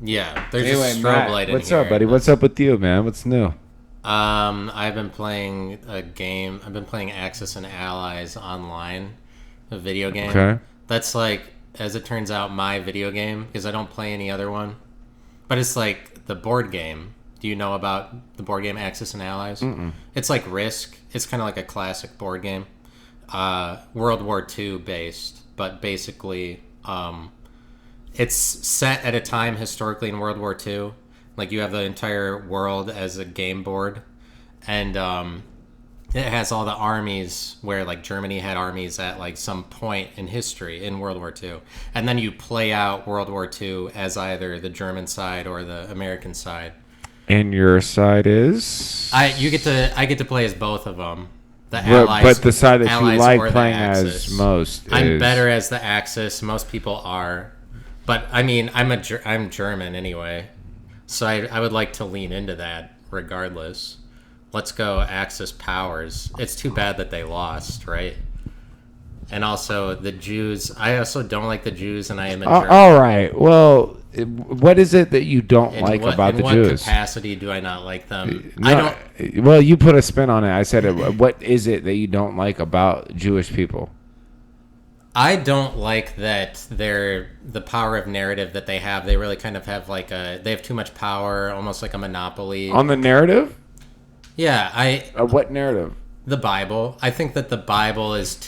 Yeah, there's Anyway, just strobe Matt, light in what's here. up, buddy? What's up with you, man? What's new? I've been playing a game. I've been playing Axis and Allies online, a video game. Okay. That's like, as it turns out, my video game because I don't play any other one. But it's like the board game. Do you know about the board game Axis and Allies? Mm-mm. It's like Risk. It's kind of like a classic board game, World War II based, but basically, it's set at a time historically in World War II. Like you have the entire world as a game board, and it has all the armies where like Germany had armies at like some point in history in World War II, and then you play out World War II as either the German side or the American side. And your side is? I get to play as both of them. The Allies, but the side that you Allies like or the playing Axis. as most I'm is... better as the Axis. Most people are, but I mean, I'm German anyway, so I would like to lean into that regardless. Let's go Axis powers. It's too bad that they lost, right? And also the Jews. I also don't like the Jews, and I am a German. All right. Well, what is it that you don't like about the Jews? In what capacity do I not like them? No, I don't. Well, you put a spin on it. I said, what is it that you don't like about Jewish people? I don't like that the power of narrative that they have. They really kind of have they have too much power, almost like a monopoly. On the narrative? Yeah, what narrative? The Bible. I think that the Bible is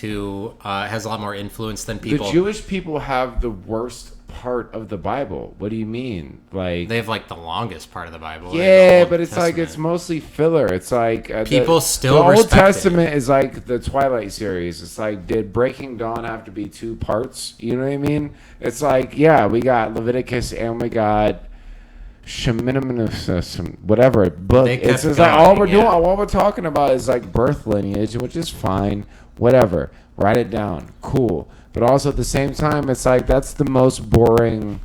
has a lot more influence than people. The Jewish people have the worst part of the Bible. What do you mean? Like they have like the longest part of the Bible. Yeah, but it's like it's mostly filler. It's like people still the Old respect Testament is like the Twilight series. It's like, did Breaking Dawn have to be 2 parts? You know what I mean? It's like, yeah, we got Leviticus and we got Sheminim, whatever book. It's just like all we're talking about is like birth lineage, which is fine. Whatever, write it down, cool. But also at the same time, it's like that's the most boring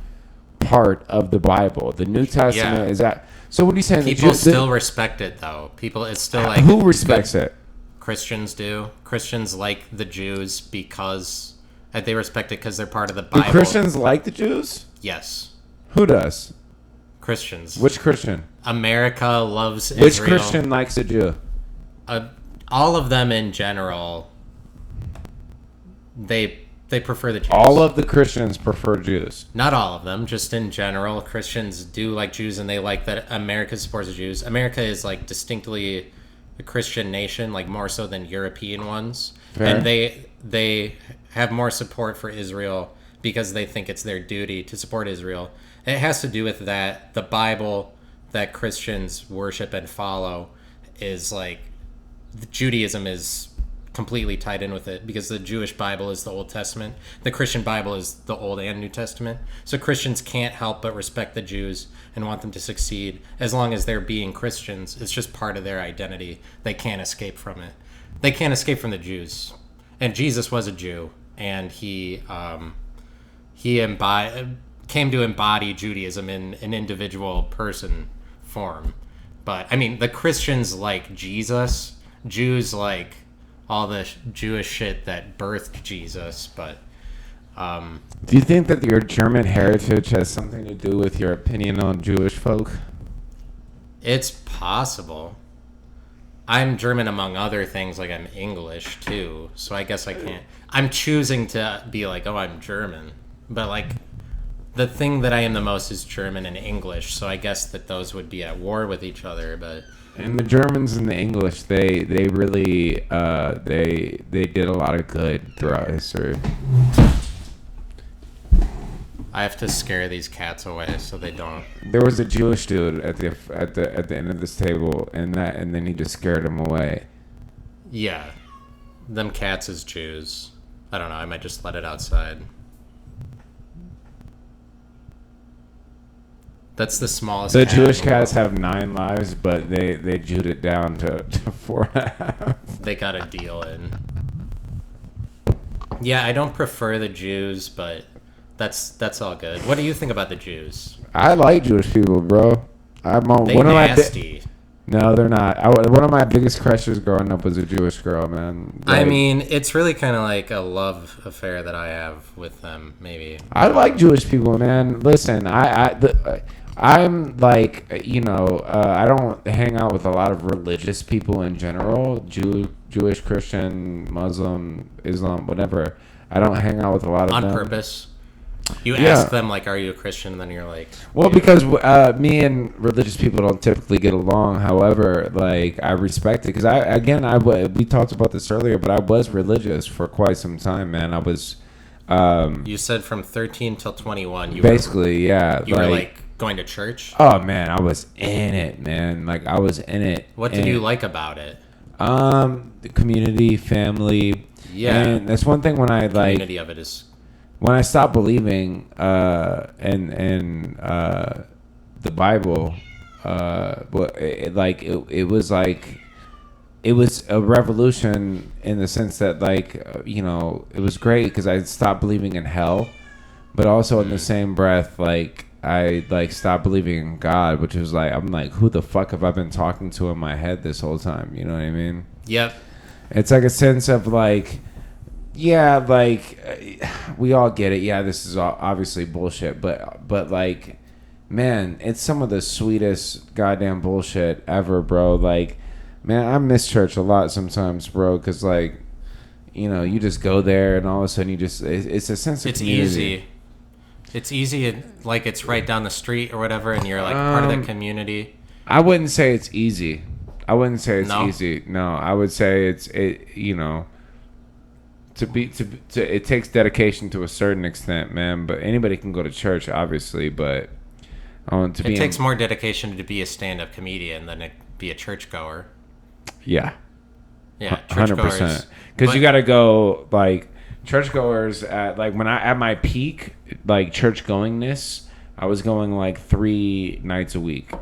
part of the Bible. The New Testament is that. So what are you saying? People still respect it though. It's still like who respects it? Christians do. Christians like the Jews because they respect it because they're part of the Bible. Do Christians like the Jews? Yes. Who does? Christians. Which Christian? America loves Israel. Which Christian likes a Jew? All of them in general. They prefer the Jews. All of the Christians prefer Jews. Not all of them, just in general. Christians do like Jews, and they like that America supports the Jews. America is like distinctly a Christian nation, like more so than European ones. Fair. And they have more support for Israel because they think it's their duty to support Israel. It has to do with that the Bible that Christians worship and follow is like Judaism is completely tied in with it because the Jewish Bible is the Old Testament. The Christian Bible is the Old and New Testament. So Christians can't help but respect the Jews and want them to succeed as long as they're being Christians. It's just part of their identity. They can't escape from it. They can't escape from the Jews. And Jesus was a Jew, and he came to embody Judaism in an individual person form. But, I mean, the Christians like Jesus. Jews like all the Jewish shit that birthed Jesus, but... do you think that your German heritage has something to do with your opinion on Jewish folk? It's possible. I'm German among other things, like I'm English, too, so I guess I can't... I'm choosing to be like, oh, I'm German, but, like... The thing that I am the most is German and English, so I guess that those would be at war with each other, but... And the Germans and the English, they really, they did a lot of good throughout history. I have to scare these cats away so they don't... There was a Jewish dude at the end of this table, and then he just scared him away. Yeah. Them cats is Jews. I don't know, I might just let it outside. That's the smallest. The Jewish cats have 9 lives, but they Jewed it down to 4.5. They got a deal in. Yeah, I don't prefer the Jews, but that's all good. What do you think about the Jews? I like Jewish people, bro. They nasty. No, they're not. One of my biggest crushes growing up was a Jewish girl, man. Like, I mean, it's really kind of like a love affair that I have with them, maybe. I like Jewish people, man. Listen, I'm like, I don't hang out with a lot of religious people in general. Jewish, Christian, Muslim, Islam, whatever. I don't hang out with a lot of them. On purpose? You ask them, like, are you a Christian? And then you're like... Well, because me and religious people don't typically get along. However, like, I respect it. Because, we talked about this earlier, but I was religious for quite some time, man. I was... you said from 13 till 21. Yeah. You were, like, going to church? Oh, man, I was in it, man. Like, I was in it. What did you like about it? The community, family. Yeah. And that's one thing when I, like... The community of it is... When I stopped believing in the Bible, it was a revolution in the sense that it was great because I stopped believing in hell, but also in the same breath I stopped believing in God, which was I'm who the fuck have I been talking to in my head this whole time? You know what I mean? Yep. It's like a sense of yeah, we all get it. Yeah, this is obviously bullshit, but man, it's some of the sweetest goddamn bullshit ever, bro. Man, I miss church a lot sometimes, bro, because you just go there and all of a sudden it's a sense of community. It's easy, it's right down the street or whatever, and you're part of the community. I wouldn't say it's easy. Easy. No, I would say it takes dedication to a certain extent, man. But anybody can go to church, obviously. But it takes more dedication to be a stand-up comedian than to be a churchgoer. Yeah. Yeah, 100%. Because you got to go churchgoers at my peak, church goingness. I was going 3 nights a week,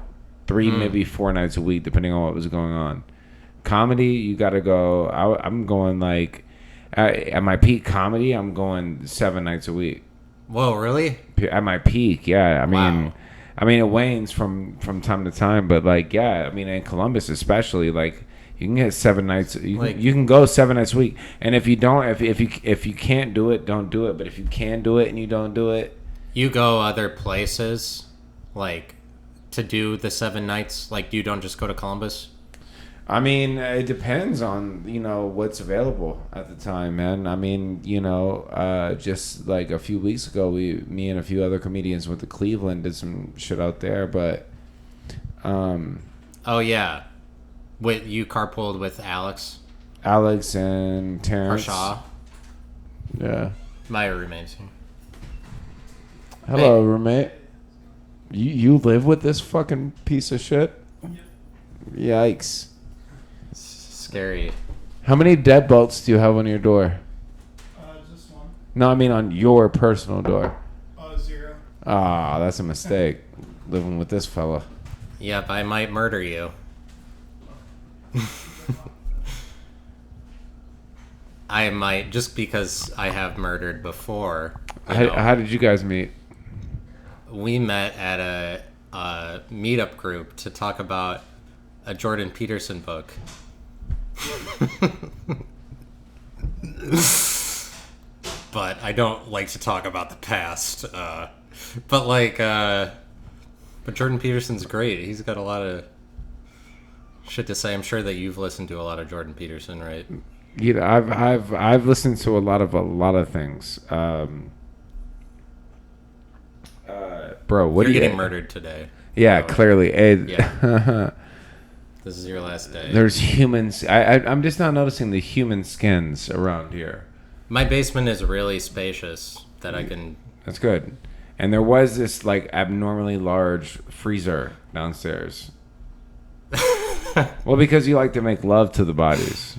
maybe 4 nights a week, depending on what was going on. Comedy, you got to go. I'm going at my peak comedy, I'm going 7 nights a week. Whoa, really? At my peak, yeah. Wow. I mean, it wanes from time to time, but yeah. I mean, in Columbus, especially, you can get 7 nights. You can go 7 nights a week, and if you don't, if you can't do it, don't do it. But if you can do it and you don't do it, you go other places, to do the 7 nights. You don't just go to Columbus. I mean, it depends on, what's available at the time, man. I mean, just a few weeks ago, me and a few other comedians went to Cleveland, did some shit out there, but... Oh, yeah. You carpooled with Alex? Alex and Terrence. Shaw. Yeah. My roommates. Hello, roommate. You live with this fucking piece of shit? Yikes. Scary. How many deadbolts do you have on your door? Just one. No, I mean on your personal door. 0. Ah, that's a mistake. Living with this fella. Yep, I might murder you. I might, just because I have murdered before. How did you guys meet? We met at a meetup group to talk about a Jordan Peterson book. But I don't like to talk about the past. But Jordan Peterson's great. He's got a lot of shit to say. I'm sure that you've listened to a lot of Jordan Peterson, right? I've listened to a lot of things. Bro, what You're are you getting murdered today? Yeah, so, clearly. Yeah. This is your last day. There's humans. I'm just not noticing the human skins around here. My basement is really spacious that I can... That's good. And there was this abnormally large freezer downstairs. Well, because you like to make love to the bodies.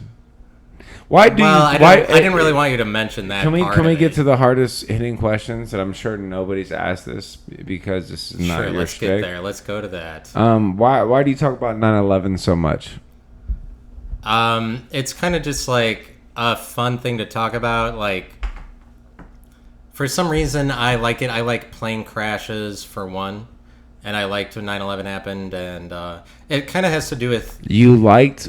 I didn't really want you to mention that. Can we get to the hardest hitting questions that I'm sure nobody's asked this because this is not your let's shtick. Get there. Let's go to that. Why do you talk about 9/11 so much? It's kind of just a fun thing to talk about. For some reason, I like it. I like plane crashes for one, and I liked when 9/11 happened, and it kind of has to do with you liked.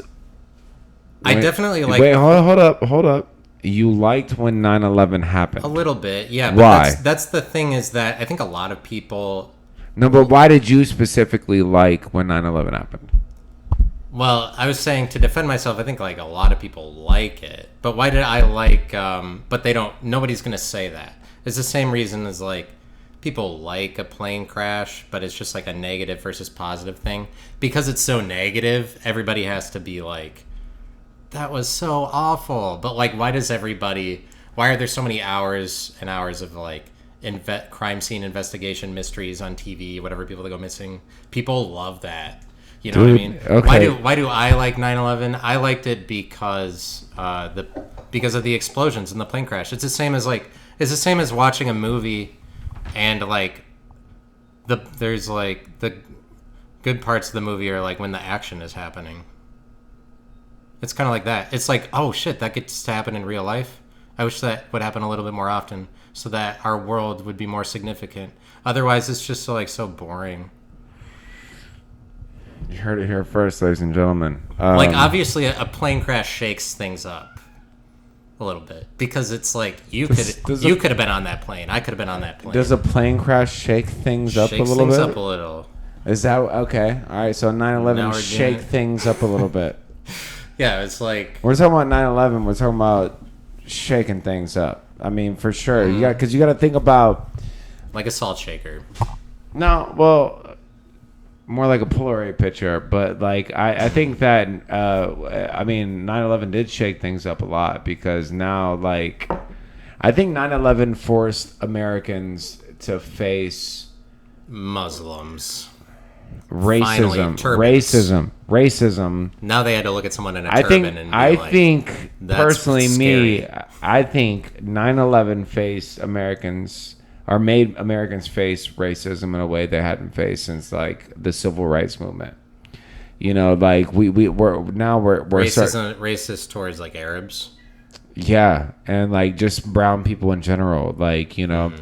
I definitely like. Wait, hold up. You liked when 9/11 happened. A little bit, yeah. But Why? That's the thing is that I think a lot of people. No, but why did you specifically like when 9/11 happened? Well, I was saying to defend myself, I think like a lot of people like it. But why did I like but they don't nobody's going to say that. It's the same reason as like people like a plane crash, but it's just like a negative versus positive thing. Because it's so negative, everybody has to be like that was so awful. But like why are there so many hours and hours of like crime scene investigation mysteries on TV, whatever, people that go missing? People love that. You know what I mean? Okay. Why do I like 9/11? I liked it because of the explosions and the plane crash. It's the same as watching a movie and like there's like the good parts of the movie are like when the action is happening. It's kind of like that. It's like, oh shit, that gets to happen in real life. I wish that would happen a little bit more often so that our world would be more significant. Otherwise, it's just so boring. You heard it here first, ladies and gentlemen. Like, obviously, a plane crash shakes things up a little bit because it's like you could have been on that plane. I could have been on that plane. Does a plane crash shake things up a little bit? Shakes things up a little. Is that okay? All right, so 9/11 shake things up a little bit. Yeah, it's like we're talking about 9/11. We're talking about shaking things up. I mean, for sure. You got to think about like a salt shaker. No, well. More like a Polaroid picture, but like I think that 9/11 did shake things up a lot because now like I think 9/11 forced Americans to face Muslims, racism. Now they had to look at someone in a turban and I think personally, scary. I think 9/11 faced Americans. Or made Americans face racism in a way they hadn't faced since like the civil rights movement. You know, like we're racist towards like Arabs. Yeah, and like just brown people in general. Like I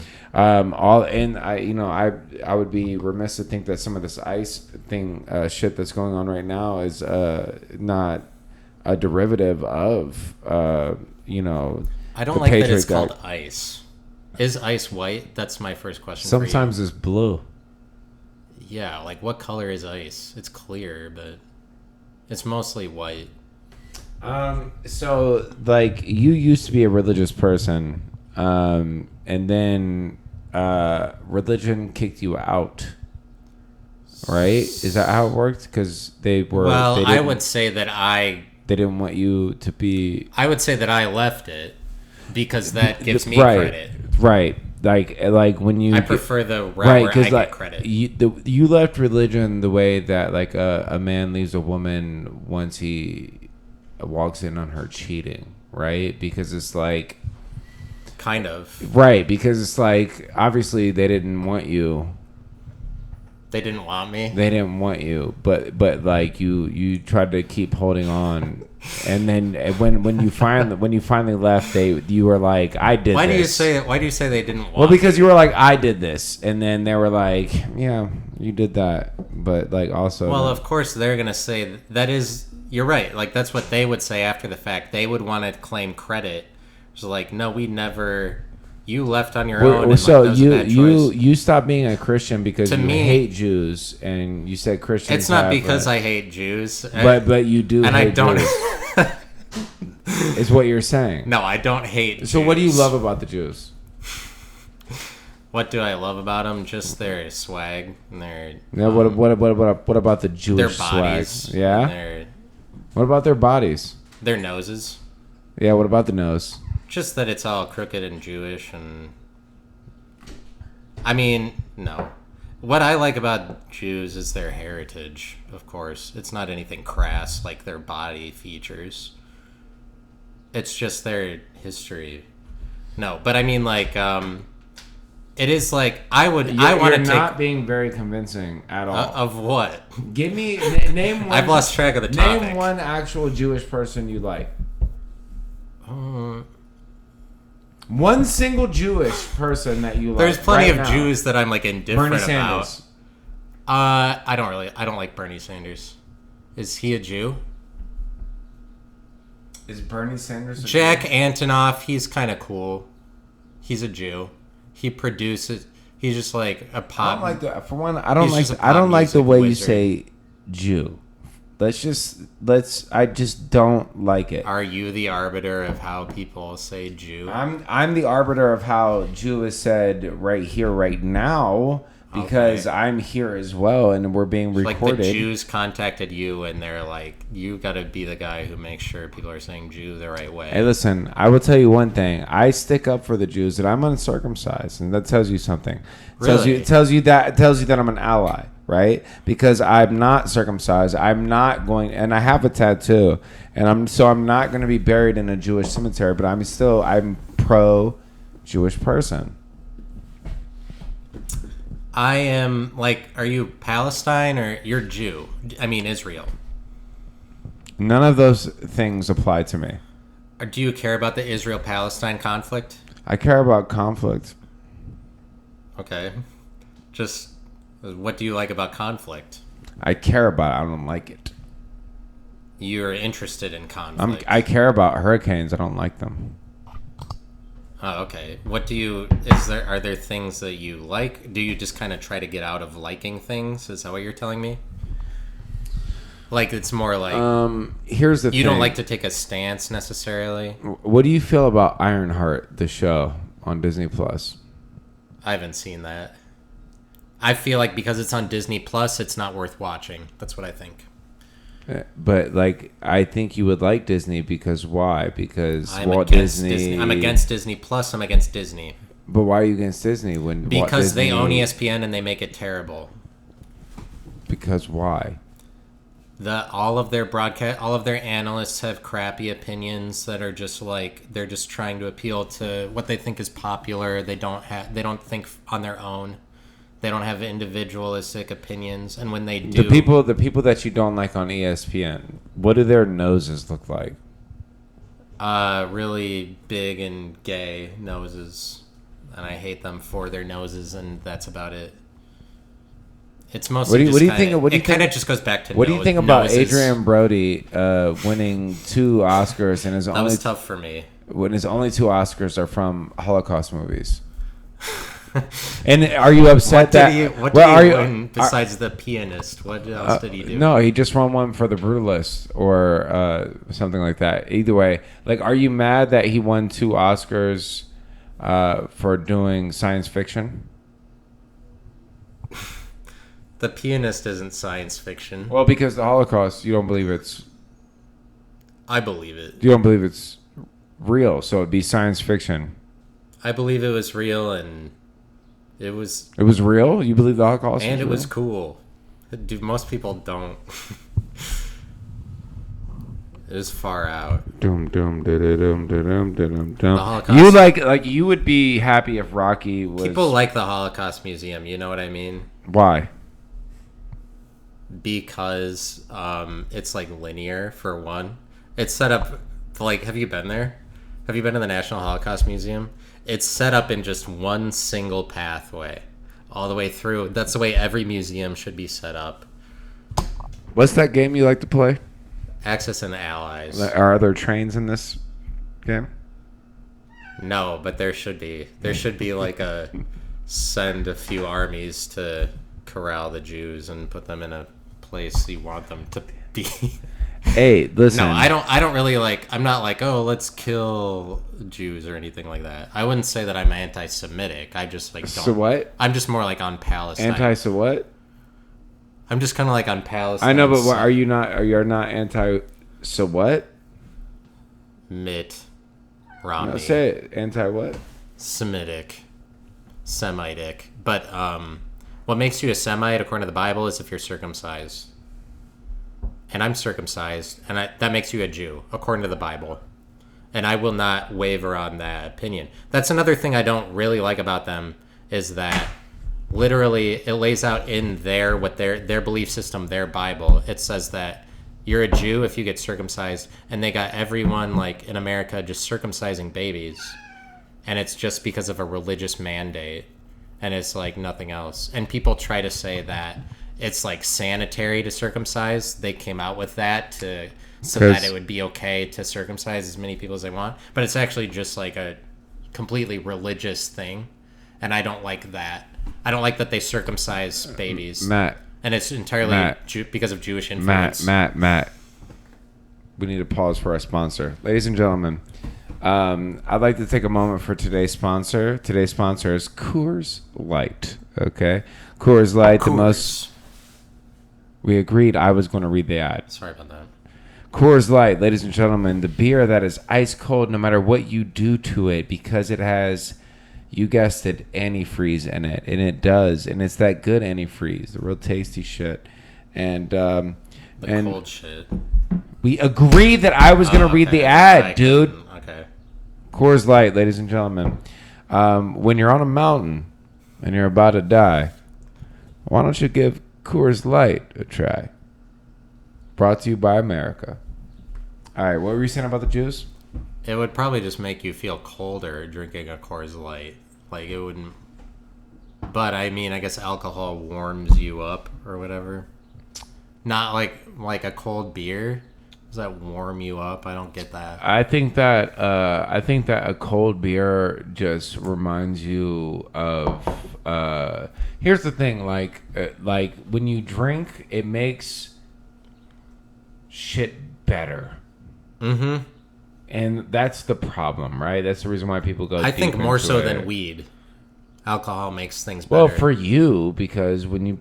would be remiss to think that some of this ICE thing shit that's going on right now is not a derivative of I don't like that it's called ICE. Is ice white? That's my first question. Sometimes it's blue. Yeah, like what color is ice? It's clear, but it's mostly white. So like you used to be a religious person, and then religion kicked you out. Right? Is that how it worked? Because they were. Well, I would say that they didn't want you to be. I would say that I left it because that gives me credit. Right, like when you. I prefer the route where I get credit. You left religion the way that like a man leaves a woman once he walks in on her cheating, right? Because it's like. Kind of. Right, because it's like obviously they didn't want you. They didn't want me. They didn't want you, but like you tried to keep holding on, and then when you finally left, you were like, I did. Why this. Why do you say they didn't want? Well, because you were like, I did this, and then they were like, yeah, you did that, but like also. Well, of course they're gonna say that is. You're right. Like that's what they would say after the fact. They would want to claim credit. It's like, no, we never. You left on your own. So you stopped being a Christian because you hate Jews, and you said Christians. It's not because I hate Jews, but you do. And hate I don't. Jews. Is what you're saying? No, I don't hate Jews. So what do you love about the Jews? What do I love about them? Just their swag and their. Yeah. What about the Jewish their bodies, swag? Yeah. What about their bodies? Their noses. Yeah. What about the nose? Just that it's all crooked and Jewish, and I mean, no. What I like about Jews is their heritage, of course. It's not anything crass like their body features. It's just their history. No, but I mean, like, it is like I want to take. You're not being very convincing at all. Of what? Give me name one. I've lost track of the topic. Name one actual Jewish person you like. One single Jewish person that you like. There's plenty right of now. Jews that I'm like indifferent Bernie Sanders. I don't like Bernie Sanders. Is he a Jew? Is Bernie Sanders a Jack Jew? Antonoff, he's kind of cool. He's a Jew. He produces. He's just like a pop. I don't like the. For one, I don't He's like. just a I don't pop like the music way you wizard. say Jew. Let's. I just don't like it. Are you the arbiter of how people say Jew? I'm the arbiter of how Jew is said right here, right now, because Okay. I'm here as well, and we're being Like recorded. the Jews contacted you, and they're like, "You got to be the guy who makes sure people are saying Jew the right way." Hey, listen, I will tell you one thing. I stick up for the Jews, and I'm uncircumcised, and that tells you something. Really? It tells you that I'm an ally, right? Because I'm not circumcised. I'm not going, and I have a tattoo, and I'm not going to be buried in a Jewish cemetery. But I'm pro Jewish person. I am like, are you Palestine or you're Jew? I mean Israel. None of those things apply to me. Or do you care about the Israel-Palestine conflict? I care about conflict. Okay. Just what do you like about conflict? I care about it. I don't like it. You're interested in conflict. I care about hurricanes. I don't like them. Oh, okay. Are there things that you like? Do you just kind of try to get out of liking things? Is that what you're telling me? Like it's more like Here's the thing. you don't like to take a stance necessarily. What do you feel about Ironheart, the show on Disney Plus? I haven't seen that. I feel like because it's on Disney Plus, it's not worth watching. That's what I think. But like, I think you would like Disney because why? Because I'm Walt against Disney. I'm against Disney Plus. I'm against Disney But why are you against Disney when Walt because they Disney- own ESPN and they make it terrible. Because why? All of their analysts have crappy opinions that are just like they're just trying to appeal to what they think is popular. They don't think on their own. They don't have individualistic opinions, and when they do, The people that you don't like on ESPN, what do their noses look like? really big and gay noses, and I hate them for their noses, and that's about it. It's mostly it kind of just goes back to What do you think about noses. Adrian Brody winning 2 Oscars and That was tough for me. when his only 2 Oscars are from Holocaust movies? And are you upset What did he win besides The Pianist? What else did he do? No, he just won one for The Brutalist or something like that. Either way, like, are you mad that he won 2 Oscars for doing science fiction? The Pianist isn't science fiction. Well, because the Holocaust, you don't believe it's real, so it'd be science fiction. I believe it was real, and it was real. You believe the Holocaust? and it was real? cool. Dude, most people don't. It was far out. Dum dum dum dum dum The Holocaust. You like you would be happy if Rocky was. People like the Holocaust Museum. You know what I mean? Why? Because it's like linear for one. It's set up like. Have you been there? Have you been to the National Holocaust Museum? It's set up in just one single pathway, all the way through. That's the way every museum should be set up. What's that game you like to play? Axis and Allies. Are there trains in this game? No, but there should be. There should be like send a few armies to corral the Jews and put them in a place you want them to be. Hey, listen. No, I don't really like. I'm not like, oh, let's kill Jews or anything like that. I wouldn't say that I'm anti-Semitic. I just like don't. So what? I'm just more like on Palestine. So what? I'm just kind of like on Palestine. I know, but what, are you not? Are you not anti? So what? Mitt Romney. No, say it. Anti what? Semitic. But what makes you a Semite according to the Bible is if you're circumcised. And I'm circumcised, and that makes you a Jew, according to the Bible. And I will not waver on that opinion. That's another thing I don't really like about them, is that literally it lays out in their belief system, their Bible. It says that you're a Jew if you get circumcised, and they got everyone, like, in America just circumcising babies. And it's just because of a religious mandate, and it's like nothing else. And people try to say that it's like sanitary to circumcise. They came out with that so that it would be okay to circumcise as many people as they want. But it's actually just like a completely religious thing, and I don't like that. I don't like that they circumcise babies. Matt. And it's entirely because of Jewish influence. Matt. We need to pause for our sponsor. Ladies and gentlemen, I'd like to take a moment for today's sponsor. Today's sponsor is Coors Light. Okay? Coors Light, the most... We agreed I was going to read the ad. Sorry about that. Coors Light, ladies and gentlemen, the beer that is ice cold no matter what you do to it, because it has, you guessed it, antifreeze in it. And it does. And it's that good antifreeze, the real tasty shit. And cold shit. We agreed that I was going to read the ad, dude. Okay. Coors Light, ladies and gentlemen. When you're on a mountain and you're about to die, why don't you give Coors Light a try? Brought to you by America. All right, what were you saying about the juice? It would probably just make you feel colder drinking a Coors Light. Like, it wouldn't... But, I mean, I guess alcohol warms you up or whatever. Not like a cold beer. Does that warm you up? I don't get that. I think that a cold beer just reminds you of... here's the thing, like when you drink, it makes shit better. Mm-hmm. And that's the problem, right? That's the reason why people go. I think more so than weed. Alcohol makes things better. Well, for you, because when you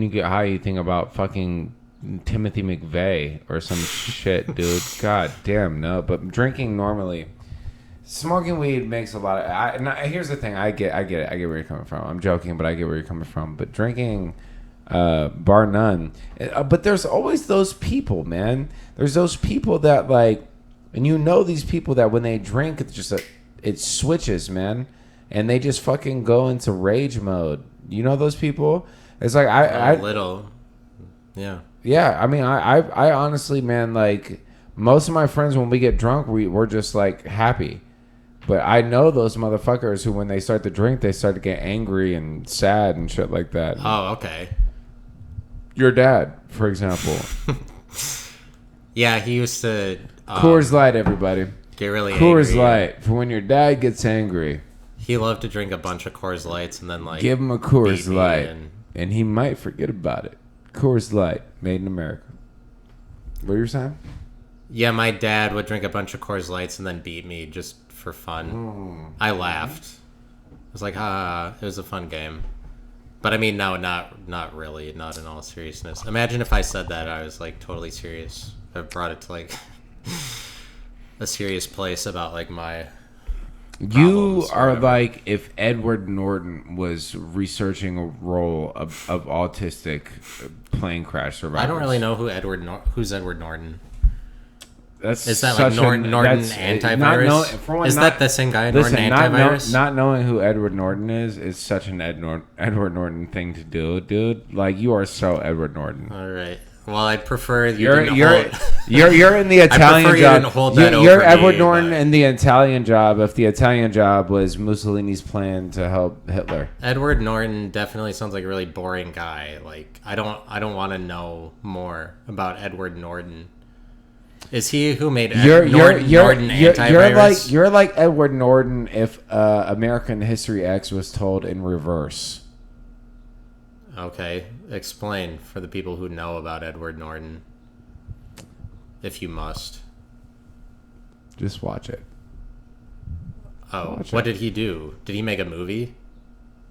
get high, you think about fucking Timothy McVeigh or some shit, dude. God damn, no. But drinking normally, smoking weed makes a lot of. Here's the thing, I get it. I get where you're coming from. I'm joking, but I get where you're coming from. But drinking, bar none. But there's always those people, man. There's those people that like, and you know these people that when they drink, it's just it switches, man, and they just fucking go into rage mode. You know those people? It's like yeah. I mean, I honestly, man, like most of my friends when we get drunk, we're just like happy. But I know those motherfuckers who, when they start to drink, they start to get angry and sad and shit like that. Oh, okay. Your dad, for example. Yeah, he used to... Coors Light, everybody. Get really Coors angry. Light, for when your dad gets angry. He loved to drink a bunch of Coors Lights and then like... Give him a Coors Light, and he might forget about it. Coors Light, made in America. What were you saying? Yeah, my dad would drink a bunch of Coors Lights and then beat me just for fun. I laughed. I was like, it was a fun game. But I mean, no, not really, not in all seriousness. Imagine if I said that I was like totally serious. I brought it to like a serious place about like my... You are like if Edward Norton was researching a role of autistic plane crash survivors. I don't really know who's Edward Norton. Is that like Norton Antivirus? Is that the same guy, Norton Antivirus? Not knowing who Edward Norton is such an Edward Norton thing to do, dude. Like, you are so Edward Norton. All right. Well, I'd prefer you're in the Italian job. You're Edward Norton in the Italian job. If the Italian job was Mussolini's plan to help Hitler, Edward Norton definitely sounds like a really boring guy. Like, I don't want to know more about Edward Norton. Is he who made Norton Antivirus? You're like Edward Norton if American History X was told in reverse. Okay, explain for the people who know about Edward Norton, if you must. Just watch it. Oh, what did he do? Did he make a movie?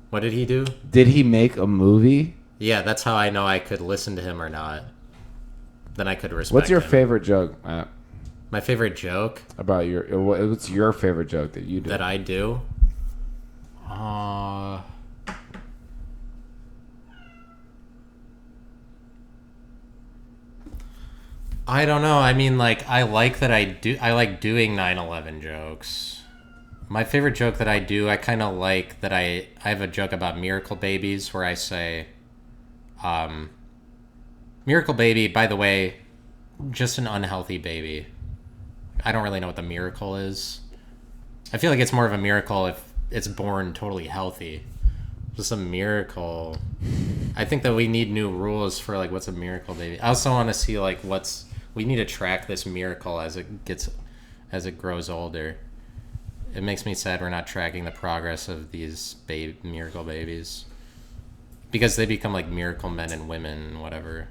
What did he do? Did he make a movie? Yeah, that's how I know I could listen to him or not. Then I could respect What's your him. favorite joke, Matt? My favorite joke? About what's your favorite joke that you do? That I do? I don't know. I mean, like, I like doing 9/11 jokes. My favorite joke that I do, I kind of like that I have a joke about miracle babies where I say, miracle baby, by the way, just an unhealthy baby. I don't really know what the miracle is. I feel like it's more of a miracle if it's born totally healthy. Just a miracle. I think that we need new rules for like what's a miracle baby. I also want to see like we need to track this miracle as it grows older. It makes me sad we're not tracking the progress of these miracle babies because they become like miracle men and women and whatever.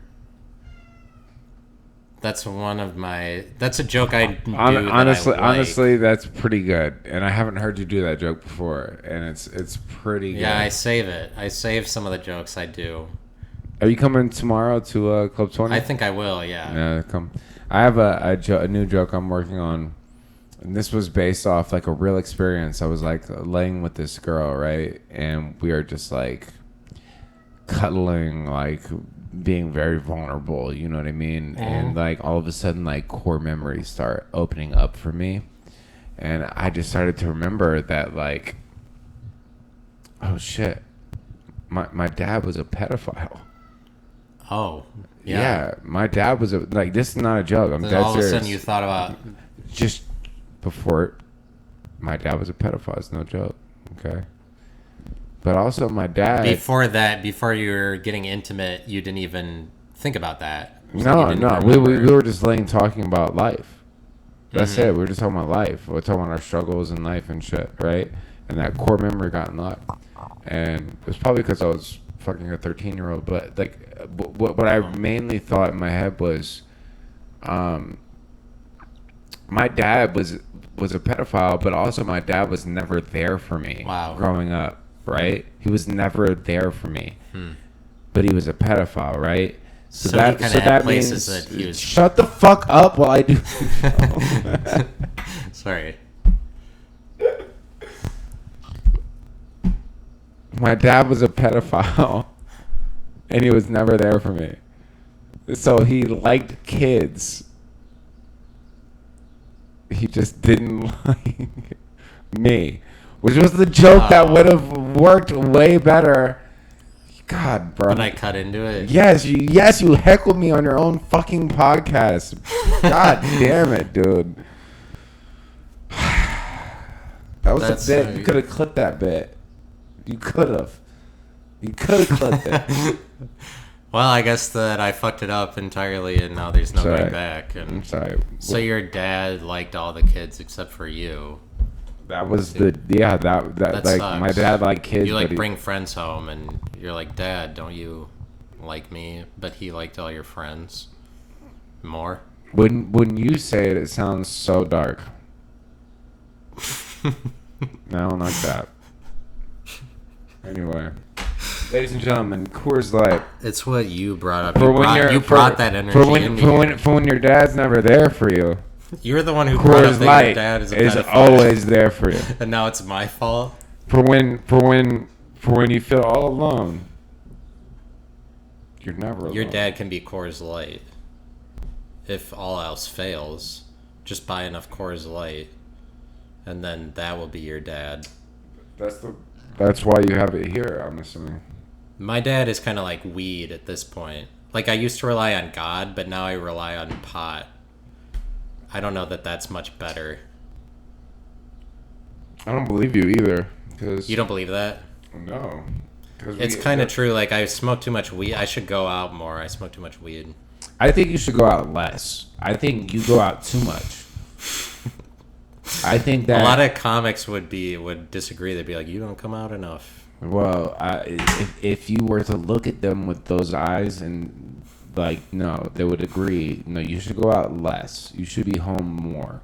That's a joke I do. Honestly, that's pretty good, and I haven't heard you do that joke before, and it's pretty good. Yeah, I save it. I save some of the jokes I do. Are you coming tomorrow to Club 20? I think I will. Yeah. Yeah, come. I have a new joke I'm working on, and this was based off like a real experience. I was like laying with this girl, right, and we are just like cuddling, like being very vulnerable, you know what I mean? And like all of a sudden like core memories start opening up for me, and I just started to remember that like, oh shit, my dad was a pedophile. Oh yeah, my dad was like, this is not a joke, I'm then dead all serious. of a sudden you thought about just before, my dad was a pedophile. It's no joke. Okay. But also my dad... Before you were getting intimate, you didn't even think about that. No. We were just talking about life. That's it. We were just talking about life. We were talking about our struggles in life and shit, right? And that core memory got unlocked. And it was probably because I was fucking a 13-year-old. But like, what I mainly thought in my head was, my dad was a pedophile, but also my dad was never there for me growing up. Right? He was never there for me. But he was a pedophile, right? So that means that he was... Shut the fuck up while I do... Sorry. My dad was a pedophile, and he was never there for me. So he liked kids. He just didn't like me. Which was the joke that would have worked way better. God, bro. When I cut into it? Yes, you heckled me on your own fucking podcast. God damn it, dude. That was a bit. You could have clipped that bit. You could have clipped it. Well, I guess that I fucked it up entirely, and now there's no going back. And I'm sorry. So your dad liked all the kids except for you. That was that like sucks. My dad liked kids. You like bring friends home, and you're like, Dad, don't you like me? But he liked all your friends more. When you say it, it sounds so dark. I don't like that. Anyway, ladies and gentlemen, Coors Light. It's what you brought up. You brought that energy for when your dad's never there for you. You're the one who brought up that your dad is always there for you. And now it's my fault. For when you feel all alone, you're never alone. Your dad can be Coors Light. If all else fails, just buy enough Coors Light, and then that will be your dad. That's why you have it here, I'm assuming. My dad is kind of like weed at this point. Like, I used to rely on God, but now I rely on pot. I don't know that that's much better. I don't believe you either. You don't believe that? No. It's kind of true. Like, I smoke too much weed. I should go out more. I smoke too much weed. I think you should go out less. I think you go out too much. I think that... A lot of comics would disagree. They'd be like, you don't come out enough. Well, if you were to look at them with those eyes and... Like, no, they would agree. No, you should go out less. You should be home more.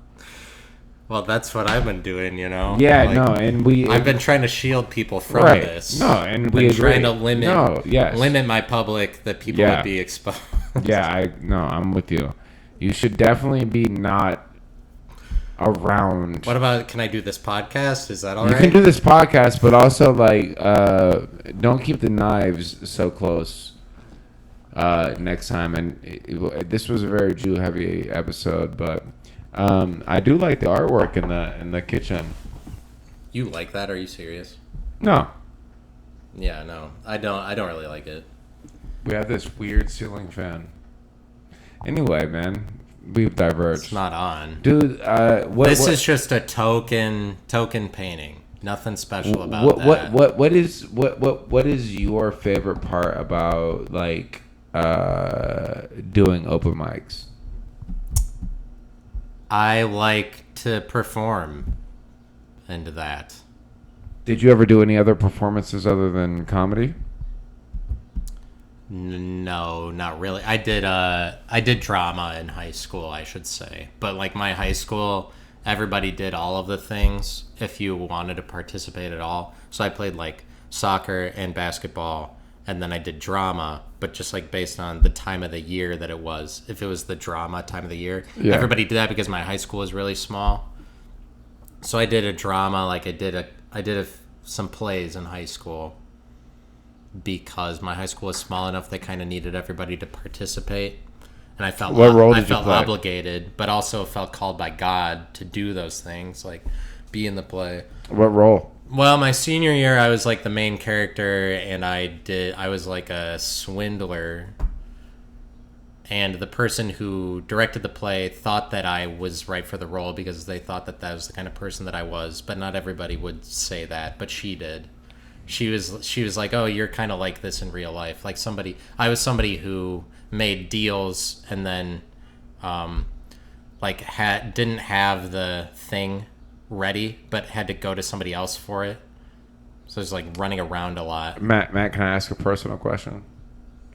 Well, that's what I've been doing, you know? Yeah, like, no, and I've been trying to shield people from this. No, and we agree. Trying to limit my public that people would be exposed. Yeah, I'm with you. You should definitely be not around. What about, can I do this podcast? Is that all right? You can do this podcast, but also, like, don't keep the knives so close. Next time, and this was a very Jew-heavy episode, but I do like the artwork in the kitchen. You like that? Are you serious? No. Yeah, no, I don't really like it. We have this weird ceiling fan. Anyway, man, we've diverged. It's not on, dude. This is just a token painting. Nothing special about that. What is your favorite part about like doing open mics? I like to perform into that. Did you ever do any other performances other than comedy? No, not really. I did drama in high school, I should say. But like my high school, everybody did all of the things if you wanted to participate at all. So I played like soccer and basketball, and then I did drama, but just like based on the time of the year that it was. If it was the drama time of the year, everybody did that because my high school was really small. So I did a drama, like I did some plays in high school because my high school was small enough they kind of needed everybody to participate. And I felt obligated, but also felt called by God to do those things, like be in the play. What role? Well, my senior year, I was like the main character, and I was like a swindler. And the person who directed the play thought that I was right for the role because they thought that was the kind of person that I was. But not everybody would say that, but she did. She was like, "Oh, you're kind of like this in real life." Like I was somebody who made deals and then, didn't have the thing ready, but had to go to somebody else for it. So it's like running around a lot. Matt, can I ask a personal question?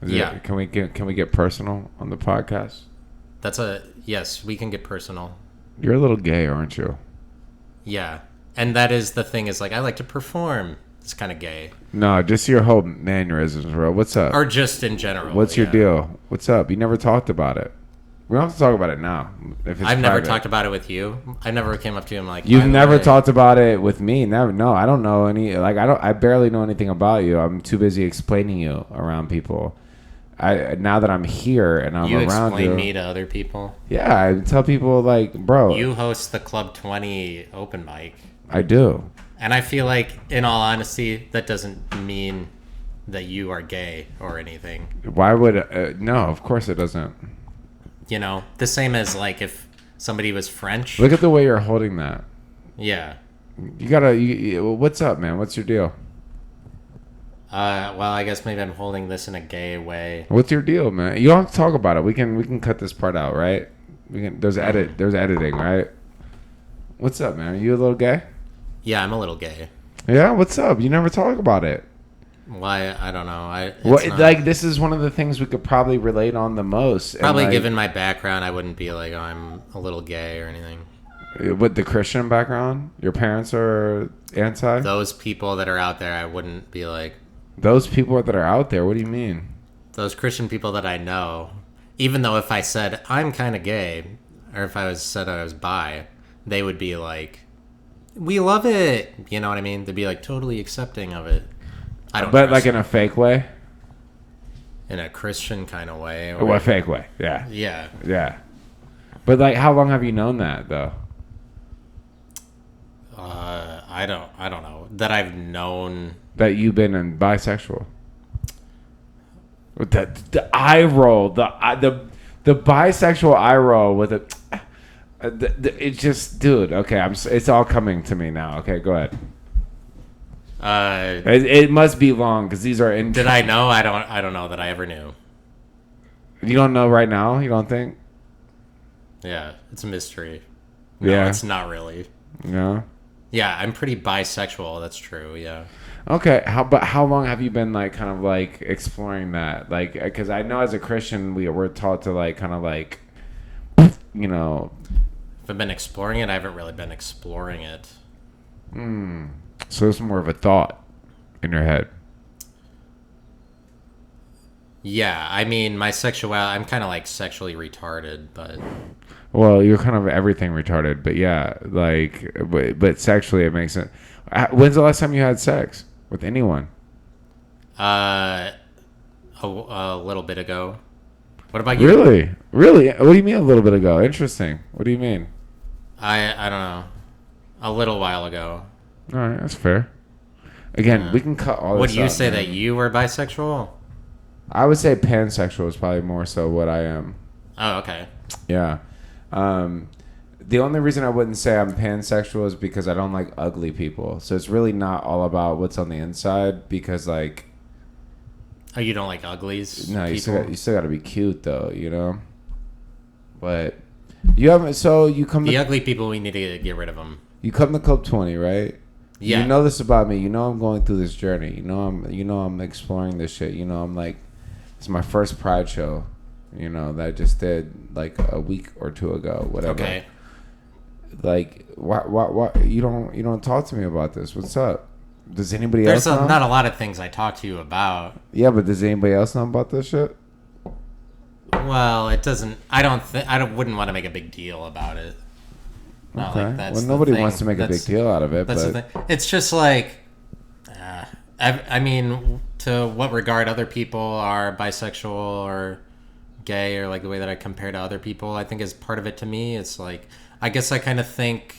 Can we get personal on the podcast? Yes, we can get personal. You're a little gay, aren't you? Yeah. And that is the thing, is like I like to perform. It's kind of gay. No, just your whole mannerisms, bro. What's up? Or just in general. What's your deal? What's up? You never talked about it. We don't have to talk about it now. I've never talked about it with you. I never came up to you and like. You've never talked about it with me. Never. No, I don't know any. Like I barely know anything about you. I'm too busy explaining you around people. Now that I'm here and I'm around you. You explain me to other people? Yeah, I tell people like, bro. You host the Club 20 open mic. I do. And I feel like, in all honesty, that doesn't mean that you are gay or anything. Why would... no, of course it doesn't. You know, the same as like if somebody was French. Look at the way you're holding that. Yeah. You gotta... what's up, man? What's your deal? Well, I guess maybe I'm holding this in a gay way. What's your deal, man? You don't have to talk about it. We can cut this part out, right? There's editing, right? What's up, man? Are you a little gay? Yeah, I'm a little gay. Yeah, what's up? You never talk about it. Why? I don't know. Like this is one of the things we could probably relate on the most. Probably, given my background, I wouldn't be like, oh, I'm a little gay or anything. With the Christian background, your parents are anti? Those people that are out there, I wouldn't be like. Those people that are out there, what do you mean? Those Christian people that I know, even though if I said I'm kind of gay, or if I said I was bi, they would be like, we love it. You know what I mean? They'd be like totally accepting of it. I don't. But like in a fake way? In a Christian kind of way. Or a fake way, yeah. Yeah. Yeah. But like, how long have you known that though? I don't know. That I've known that you've been bisexual. With the eye roll, the bisexual eye roll with it. It just, dude. Okay, it's all coming to me now. Okay, go ahead. It must be long because these are. Did I know? I don't know that I ever knew. You don't know right now. You don't think? Yeah, it's a mystery. No, yeah, it's not really. No. Yeah, I'm pretty bisexual. That's true. Yeah. Okay, how long have you been like kind of like exploring that? Like, because I know as a Christian we're taught to like kind of like, you know. If I've been exploring it, I haven't really been exploring it. So it's more of a thought in your head. Yeah, I mean, my sexuality, I'm kind of like sexually retarded, but. Well, you're kind of everything retarded, but yeah, like, but sexually it makes sense. When's the last time you had sex with anyone? A little bit ago. What about you? Really? What do you mean a little bit ago? Interesting. What do you mean? I don't know. A little while ago. All right, that's fair. Again, we can cut all this. Would you say man. that you were bisexual? I would say pansexual is probably more so what I am. Oh, okay. Yeah. the only reason I wouldn't say I'm pansexual is because I don't like ugly people. So it's really not all about what's on the inside because like. Oh, you don't like uglies? No, you still got to be cute though, you know. But you haven't. So you come. The ugly people, we need to get rid of them. You come to Club 20, right? Yeah. You know this about me. You know I'm going through this journey. You know I'm exploring this shit. You know I'm like, it's my first Pride show. You know that I just did like a week or two ago, whatever. Okay. Like, why you don't talk to me about this? What's up? Does anybody else know? There's not a lot of things I talk to you about. Yeah, but does anybody else know about this shit? Well, it doesn't. Wouldn't want to make a big deal about it. Not okay. Like that's nobody wants to make a big deal out of it. That's but the thing. It's just like, I mean, to what regard other people are bisexual or gay, or like the way that I compare to other people, I think is part of it. To me, it's like, I guess I kind of think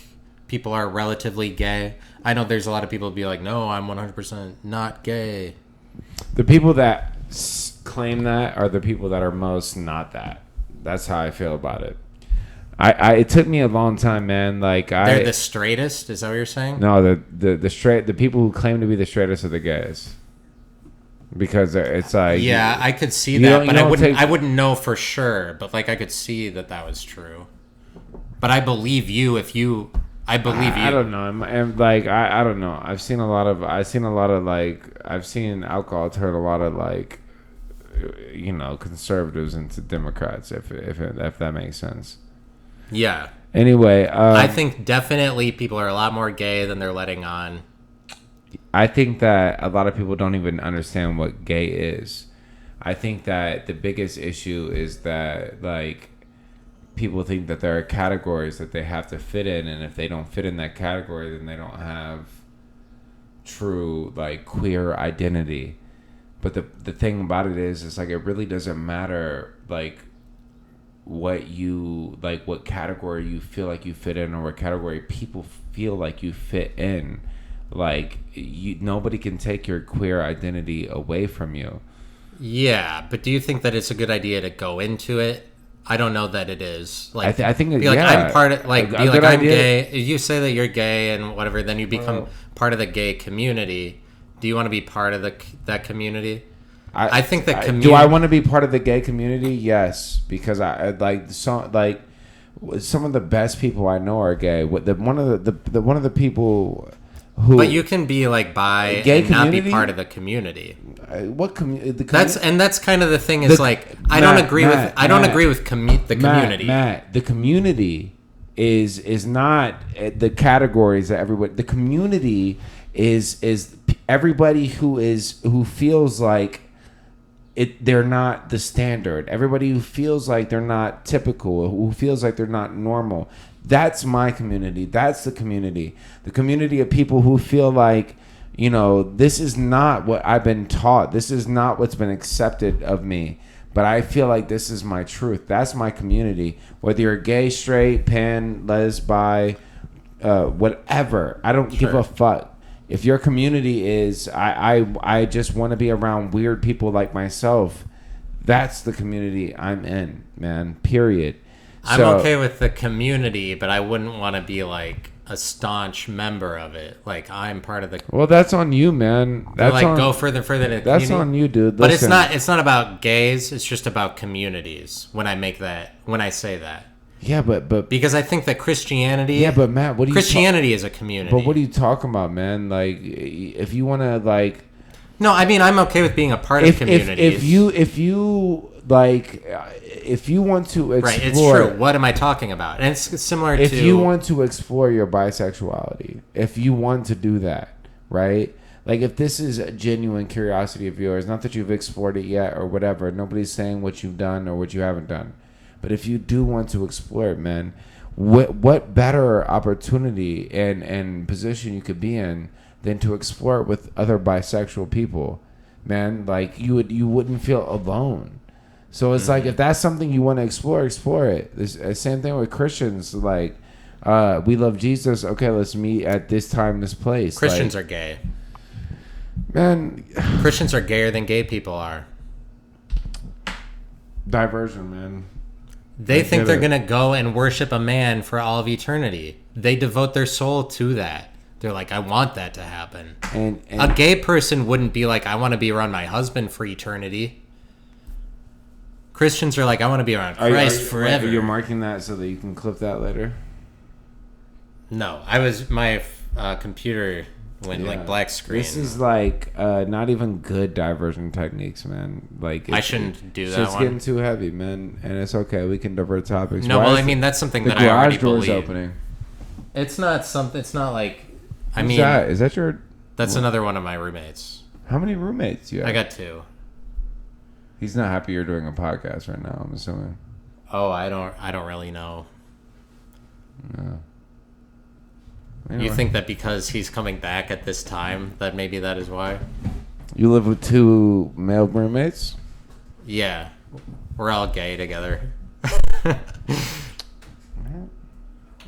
people are relatively gay. I know there's a lot of people who be like, no, I'm 100% not gay. The people that claim that are the people that are most not that. That's how I feel about it. It took me a long time, man. Like they're the straightest. Is that what you're saying? No, the people who claim to be the straightest are the gays. Because it's like I could see that, but I wouldn't know for sure. But like I could see that was true. But I believe you if you. I believe you. I don't know. And like I don't know. I've seen alcohol turn a lot of like, you know, conservatives into Democrats. If that makes sense. Yeah. Anyway, I think definitely people are a lot more gay than they're letting on. I think that a lot of people don't even understand what gay is. I think that the biggest issue is that like people think that there are categories that they have to fit in, and if they don't fit in that category, then they don't have true like queer identity. But the thing about it is like it really doesn't matter like what category you feel like you fit in or what category people feel like you fit in. Like nobody can take your queer identity away from you. Yeah, but do you think that it's a good idea to go into it? I don't know that it is. Like I think be like I'm part of like be like I'm gay. If you say that you're gay and whatever, then you become part of the gay community. Do you want to be part of that community? I think that community. Do I want to be part of the gay community? Yes, because I like some of the best people I know are gay. One of the people who. But you can be like bi gay and community? not be part of the community. What community? That's kind of the thing. Is I don't agree with the community. Matt, the community is not the categories that everybody. The community is everybody who feels like they're not the standard. Everybody who feels like they're not typical, who feels like they're not normal. That's my community. That's the community. The community of people who feel like, you know, this is not what I've been taught. This is not what's been accepted of me. But I feel like this is my truth. That's my community. Whether you're gay, straight, pan, lesbi, whatever. I don't give a fuck. If your community is, I just want to be around weird people like myself. That's the community I'm in, man. Period. I'm okay with the community, but I wouldn't want to be like a staunch member of it. Like I'm part of the. Well, that's on you, man. That's like go further to the community. That's on you, dude. Listen. But it's not about gays. It's just about communities. When I say that. Yeah, but because I think that Christianity. Yeah, but Matt, what do you? Christianity is a community. But what are you talking about, man? Like, if you want to, like. No, I mean I'm okay with being a part of communities. If you like, if you want to explore, right? It's true. What am I talking about? And it's similar to if you want to explore your bisexuality, if you want to do that, right? Like if this is a genuine curiosity of yours, not that you've explored it yet or whatever. Nobody's saying what you've done or what you haven't done. But if you do want to explore it, man, what better opportunity and position you could be in than to explore it with other bisexual people, man? Like you wouldn't feel alone. So it's like if that's something you want to explore it. The same thing with Christians. Like we love Jesus. Okay, let's meet at this time, this place. Christians are gay. Man, Christians are gayer than gay people are. Diversion, man. They think they're going to go and worship a man for all of eternity. They devote their soul to that. They're like, I want that to happen. And a gay person wouldn't be like, I want to be around my husband for eternity. Christians are like, I want to be around Christ forever. You're marking that so that you can clip that later? No, my computer went like black screen. This is like not even good diversion techniques, man. Like I shouldn't do that one. It's getting too heavy, man, and it's okay. We can divert topics. No, well, I mean that's something that I already believe. The garage door's opening. It's not something. It's not like. I mean, is that your? That's another one of my roommates. How many roommates do you have? I got 2. He's not happy you're doing a podcast right now, I'm assuming. Oh, I don't really know. No. Anyway. You think that because he's coming back at this time, that maybe that is why? You live with 2 male roommates? Yeah. We're all gay together.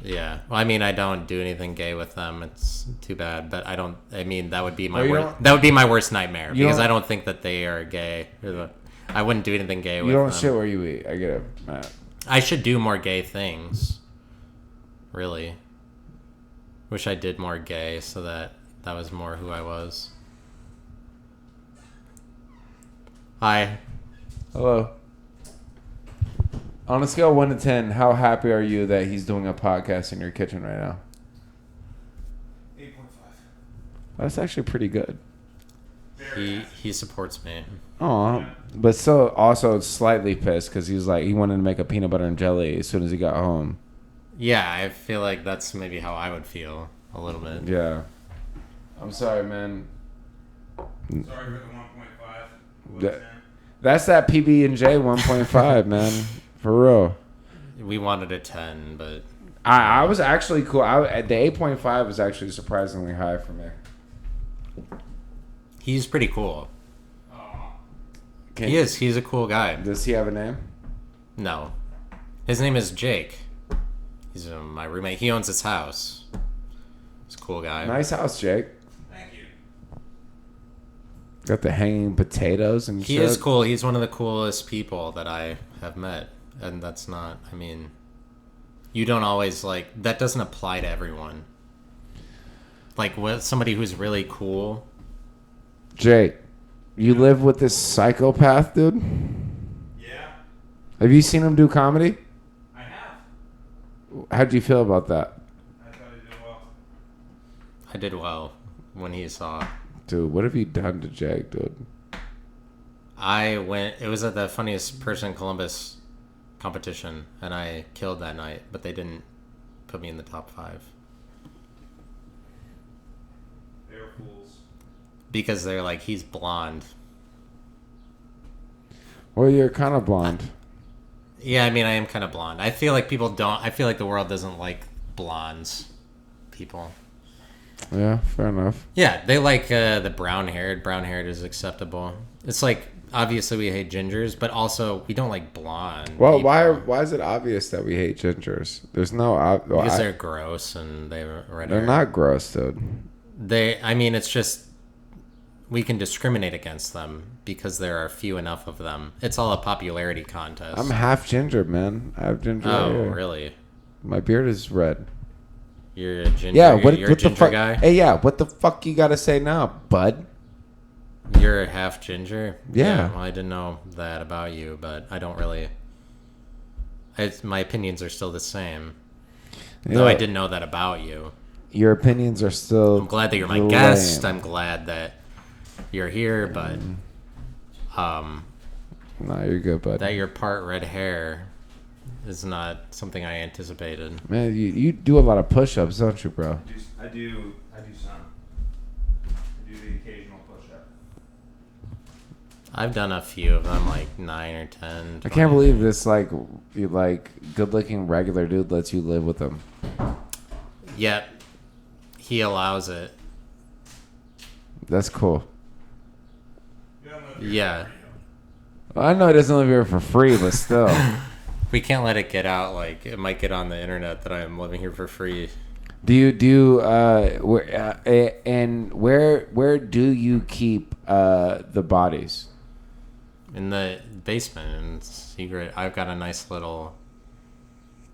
Yeah. Well, I mean, I don't do anything gay with them. It's too bad, but that would be my worst nightmare because I don't think that they are gay. I wouldn't do anything gay with them. You don't shit where you eat. I get it, Matt. I should do more gay things. Really. Wish I did more gay so that was more who I was. Hi. Hello. On a scale of 1 to 10, how happy are you that he's doing a podcast in your kitchen right now? 8.5. That's actually pretty good. He supports me. Oh, but still also slightly pissed because he wanted to make a peanut butter and jelly as soon as he got home. Yeah, I feel like that's maybe how I would feel a little bit. Yeah. I'm sorry, man. Sorry for the 1.5. That's that PB&J 1.5, man. For real. We wanted a 10, but... I was actually cool. The 8.5 was actually surprisingly high for me. He's pretty cool. He is. He's a cool guy. Does he have a name? No. His name is Jake. He's my roommate. He owns his house. He's a cool guy. Nice house, Jake. Thank you. Got the hanging potatoes and shit. He is cool. He's one of the coolest people that I have met. And that's not, I mean, you don't always that doesn't apply to everyone. Like, with somebody who's really cool. Jake, you live with this psychopath, dude? Yeah. Have you seen him do comedy? I have. How'd you feel about that? I thought he did well. I did well when he saw. Dude, what have you done to Jake, dude? It was at the Funniest Person in Columbus competition, and I killed that night, but they didn't put me in the top 5. They were fools. Because they're like, he's blonde. Well, you're kind of blonde. Yeah, I mean, I am kind of blonde. I feel like I feel like the world doesn't like blondes people. Yeah, fair enough. Yeah, they like the brown-haired. Brown-haired is acceptable. It's like, obviously we hate gingers, but also we don't like blonde. Well, people. Why is it obvious that we hate gingers? There's no because they're gross and they're not gross, dude. It's just we can discriminate against them because there are few enough of them. It's all a popularity contest. I'm half ginger, man. I have ginger. Oh, really? My beard is red. You're a ginger. Yeah, you're a ginger guy. Hey, yeah. What the fuck you gotta say now, bud? You're half ginger? Yeah. Well, I didn't know that about you, but I don't really... my opinions are still the same. Though I didn't know that about you. Your opinions are still... I'm glad that you're my guest. I'm glad that you're here, but... Nah, you're good, bud. That you're part red hair is not something I anticipated. Man, you do a lot of push-ups, don't you, bro? I do some. I do the occasional push-up. I've done a few of them, like 9 or 10. 20. I can't believe this, good-looking regular dude lets you live with him. Yep. He allows it. That's cool. Yeah. Well, I know he doesn't live here for free, but still. We can't let it get out. Like, it might get on the internet that I'm living here for free. Where do you keep the bodies? In the basement, in secret. I've got a nice little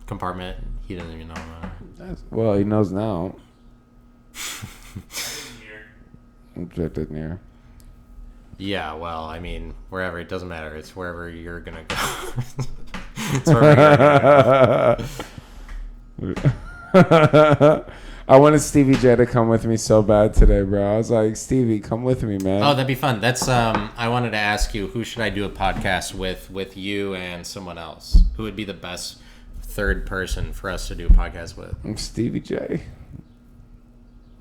compartment. He doesn't even know about it. Well, he knows now. Here. Near. Yeah, well, I mean, wherever, it doesn't matter. It's wherever you're gonna go. It's wherever you're gonna go. I wanted Stevie J to come with me so bad today, bro. I was like, Stevie, come with me, man. Oh, that'd be fun. That's I wanted to ask you, who should I do a podcast with you and someone else? Who would be the best third person for us to do a podcast with? Stevie J.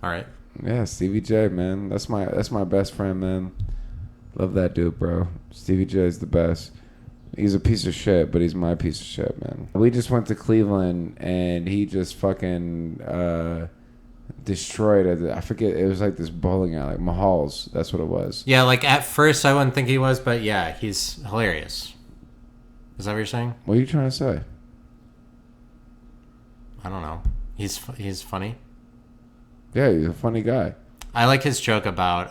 All right. Yeah, Stevie J, man. That's my best friend, man. Love that dude, bro. Stevie J is the best. He's a piece of shit, but he's my piece of shit, man. We just went to Cleveland, and he just fucking destroyed it. I forget. It was like this bowling alley, like Mahal's. That's what it was. Yeah, like at first I wouldn't think he was, but yeah, he's hilarious. Is that what you're saying? What are you trying to say? I don't know. He's funny. Yeah, he's a funny guy. I like his joke about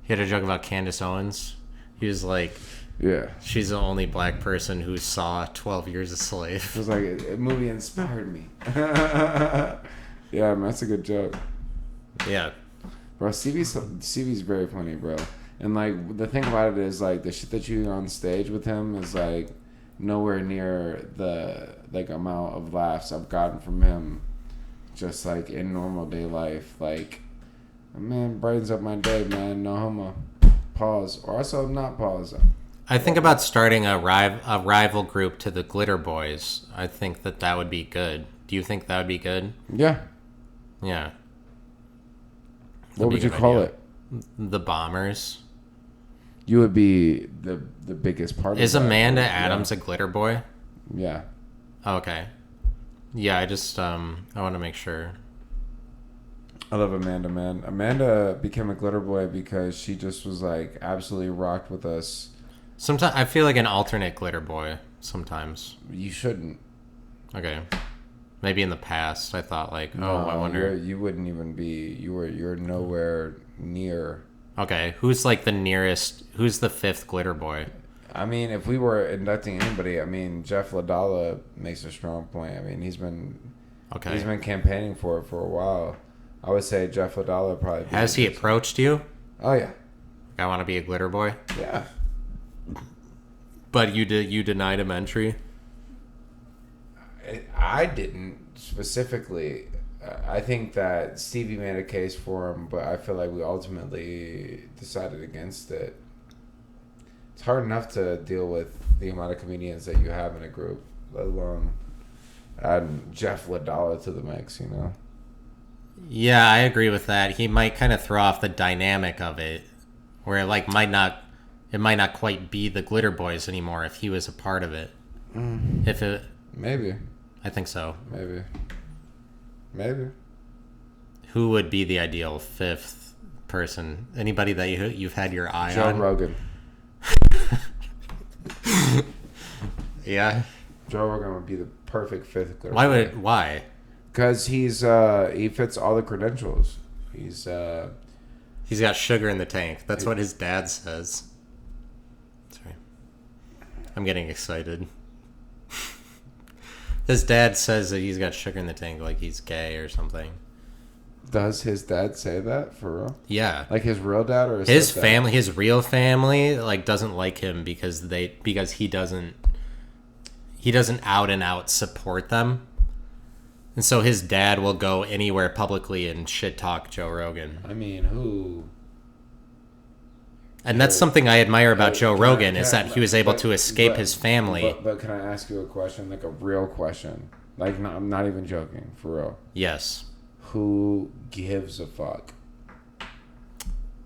he had a joke about Candace Owens. He was like, yeah, she's the only black person who saw 12 Years a Slave. It was like a movie inspired me. Yeah, man, that's a good joke. Yeah. Bro, Stevie's very funny, bro. And like the thing about it is like the shit that you hear on stage with him is like nowhere near the like amount of laughs I've gotten from him just like in normal day life. Like, man, brightens up my day, man. No homo. Pause. Or also not pause. I think about starting a rival group to the Glitter Boys. I think that would be good. Do you think that would be good? Yeah. Yeah. What would you call it? The Bombers. You would be the biggest part of it. Is Amanda Adams a glitter boy? Yeah. Oh, okay. Yeah, I just I want to make sure. I love Amanda, man. Amanda became a glitter boy because she just was like absolutely rocked with us. Sometimes I feel like an alternate glitter boy. Sometimes. You shouldn't. Okay. Maybe in the past I thought like, No, I wonder. You wouldn't even be. You're nowhere near. Okay, who's like the nearest? Who's the fifth glitter boy? I mean, if we were inducting anybody, I mean, Jeff Ladala makes a strong point. I mean, he's been campaigning for it for a while. I would say Jeff Ladala probably. Has he approached you? Oh yeah. I want to be a glitter boy. Yeah. But you denied him entry. I didn't specifically. I think that Stevie made a case for him, but I feel like we ultimately decided against it. It's hard enough to deal with the amount of comedians that you have in a group, let alone add Jeff Ladala to the mix, you know? Yeah, I agree with that. He might kind of throw off the dynamic of it, where it like might not quite be the Glitter Boys anymore if he was a part of it. If it maybe, I think so. Maybe. Who would be the ideal fifth person? Anybody that you've had your eye on? Joe Rogan. Yeah. Joe Rogan would be the perfect fifth glitter. Why? Because he fits all the credentials. He's got sugar in the tank. That's what his dad says. Sorry. I'm getting excited. His dad says that he's got sugar in the tank, like he's gay or something. Does his dad say that for real? Yeah. Like his real dad or his family, his real family, like doesn't like him because he doesn't out and out support them. And so his dad will go anywhere publicly and shit talk Joe Rogan. I mean, who? And that's something I admire about Joe Rogan is that he was able to escape his family. But can I ask you a question, like a real question? Like, I'm not even joking, for real. Yes. Who gives a fuck?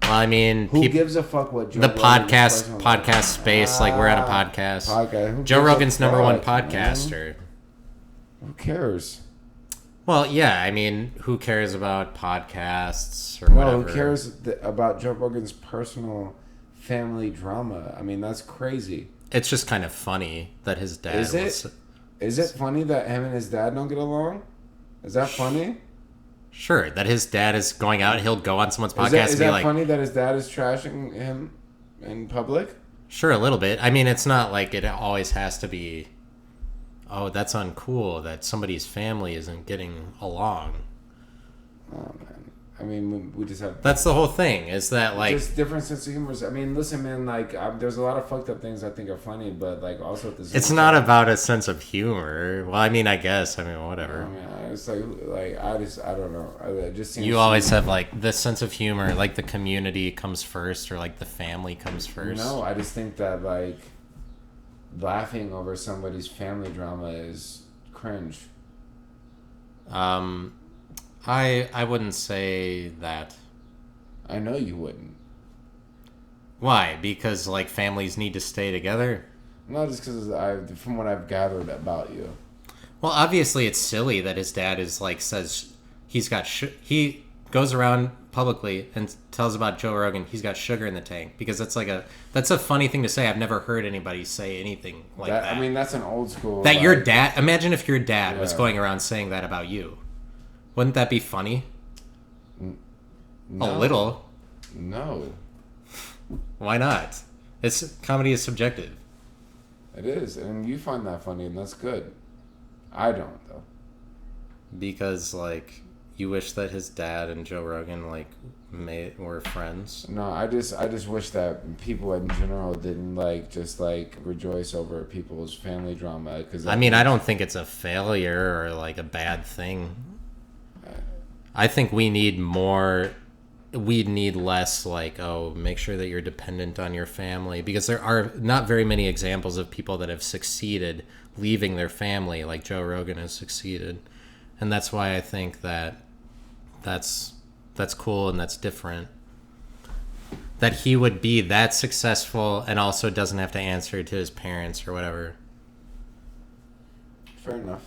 Well, I mean, who gives a fuck what Joe the Rogan podcast space? Like we're at a podcast. Joe Rogan's number one podcaster. Man? Who cares? Well, yeah, I mean, who cares about podcasts or whatever? Who cares about Joe Rogan's personal family drama? I mean, that's crazy. It's just kind of funny that his dad Is it funny that him and his dad don't get along? Is that funny? Sure, that his dad is going out and he'll go on someone's podcast and be like... Is that funny that his dad is trashing him in public? Sure, a little bit. I mean, it's not like it always has to be... oh, that's uncool that somebody's family isn't getting along. Oh man, I mean, we just have. That's the whole thing. Is that like just different sense of humor? I mean, listen, man. Like, there's a lot of fucked up things I think are funny, but like also at the same it's time, not about a sense of humor. Well, I mean, I guess. I mean, whatever. I mean, it's like I don't know. It just seems You always have like the sense of humor, like the community comes first, or like the family comes first. No, I just think that like laughing over somebody's family drama is cringe. I wouldn't say that. I know you wouldn't. Why? Because like families need to stay together. No, just because from what I've gathered about you. Well, obviously it's silly that his dad is like says he's got he goes around publicly and tells about Joe Rogan he's got sugar in the tank because that's a funny thing to say. I've never heard anybody say anything like that. I mean, that's an old school. That your dad. Imagine if your dad was going around saying that about you. Wouldn't that be funny? No. A little. No. Why not? Comedy is subjective. It is, and you find that funny, and that's good. I don't though. Because like you wish that his dad and Joe Rogan like were friends. No, I just wish that people in general didn't just rejoice over people's family drama. Because I mean, I don't think it's a failure or like a bad thing. I think we need more. We'd need less make sure that you're dependent on your family, because there are not very many examples of people that have succeeded leaving their family like Joe Rogan has succeeded. And that's why I think that that's cool and that's different. That he would be that successful and also doesn't have to answer to his parents or whatever. Fair enough.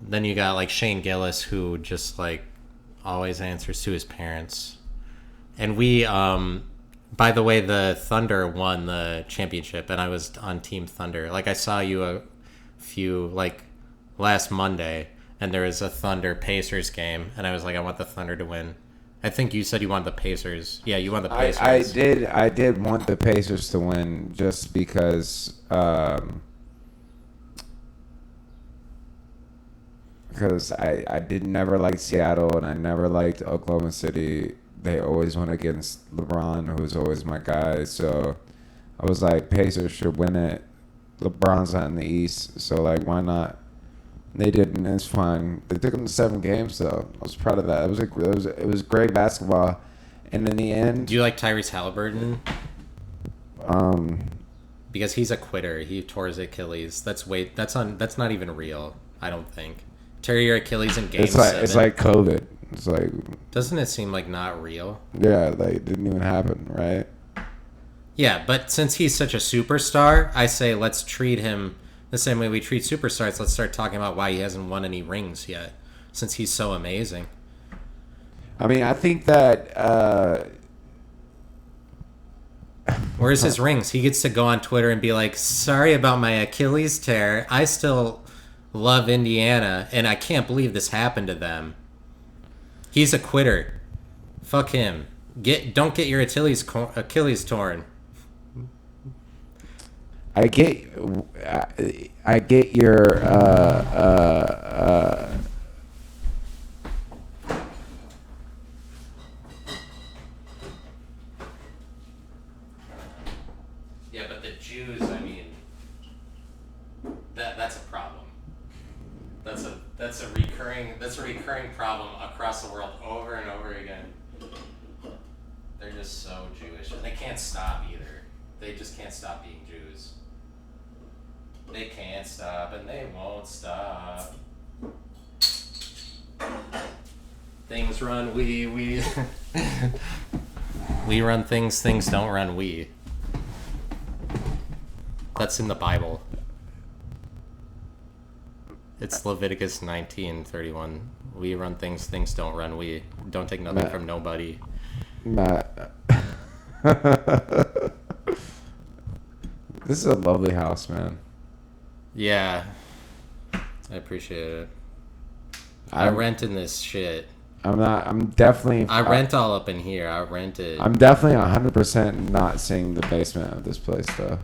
Then you got like Shane Gillis, who just always answers to his parents. And we, by the way, the Thunder won the championship, and I was on Team Thunder. I saw you a few last Monday, and there was a Thunder Pacers game, and I was like, I want the Thunder to win. I think you said you want the Pacers. Yeah, you want the Pacers. I did want the Pacers to win just because. Because I did never like Seattle and I never liked Oklahoma City. They always went against LeBron, who was always my guy. So I was like, Pacers should win it. LeBron's not in the East, so why not? They didn't. It's fine. They took them to 7 games, though. I was proud of that. It was great basketball, and in the end. Do you like Tyrese Halliburton? Because he's a quitter. He tore his Achilles. That's not even real. I don't think. Tear your Achilles in game 7. It's like COVID. It's doesn't it seem like not real? Yeah, it didn't even happen, right? Yeah, but since he's such a superstar, I say let's treat him the same way we treat superstars. Let's start talking about why he hasn't won any rings yet, since he's so amazing. I mean, I think that. Where's his rings? He gets to go on Twitter and be like, sorry about my Achilles tear. I still love Indiana, and I can't believe this happened to them. He's a quitter. Fuck him. Don't get your Achilles torn. I get your Yeah, but the Jews, I mean, that's a problem. That's a recurring problem across the world over and over again. They're just so Jewish, and they can't stop either. They just can't stop being Jews. They can't stop, and they won't stop. Things run we we run things don't run we. That's in the Bible. It's Leviticus 19:31. We run things don't run we. Don't take nothing from nobody. Matt. This is a lovely house, man. Yeah. I appreciate it. I rent in this shit. I'm definitely. I rent all up in here. I rent it. I'm definitely 100% not seeing the basement of this place, though.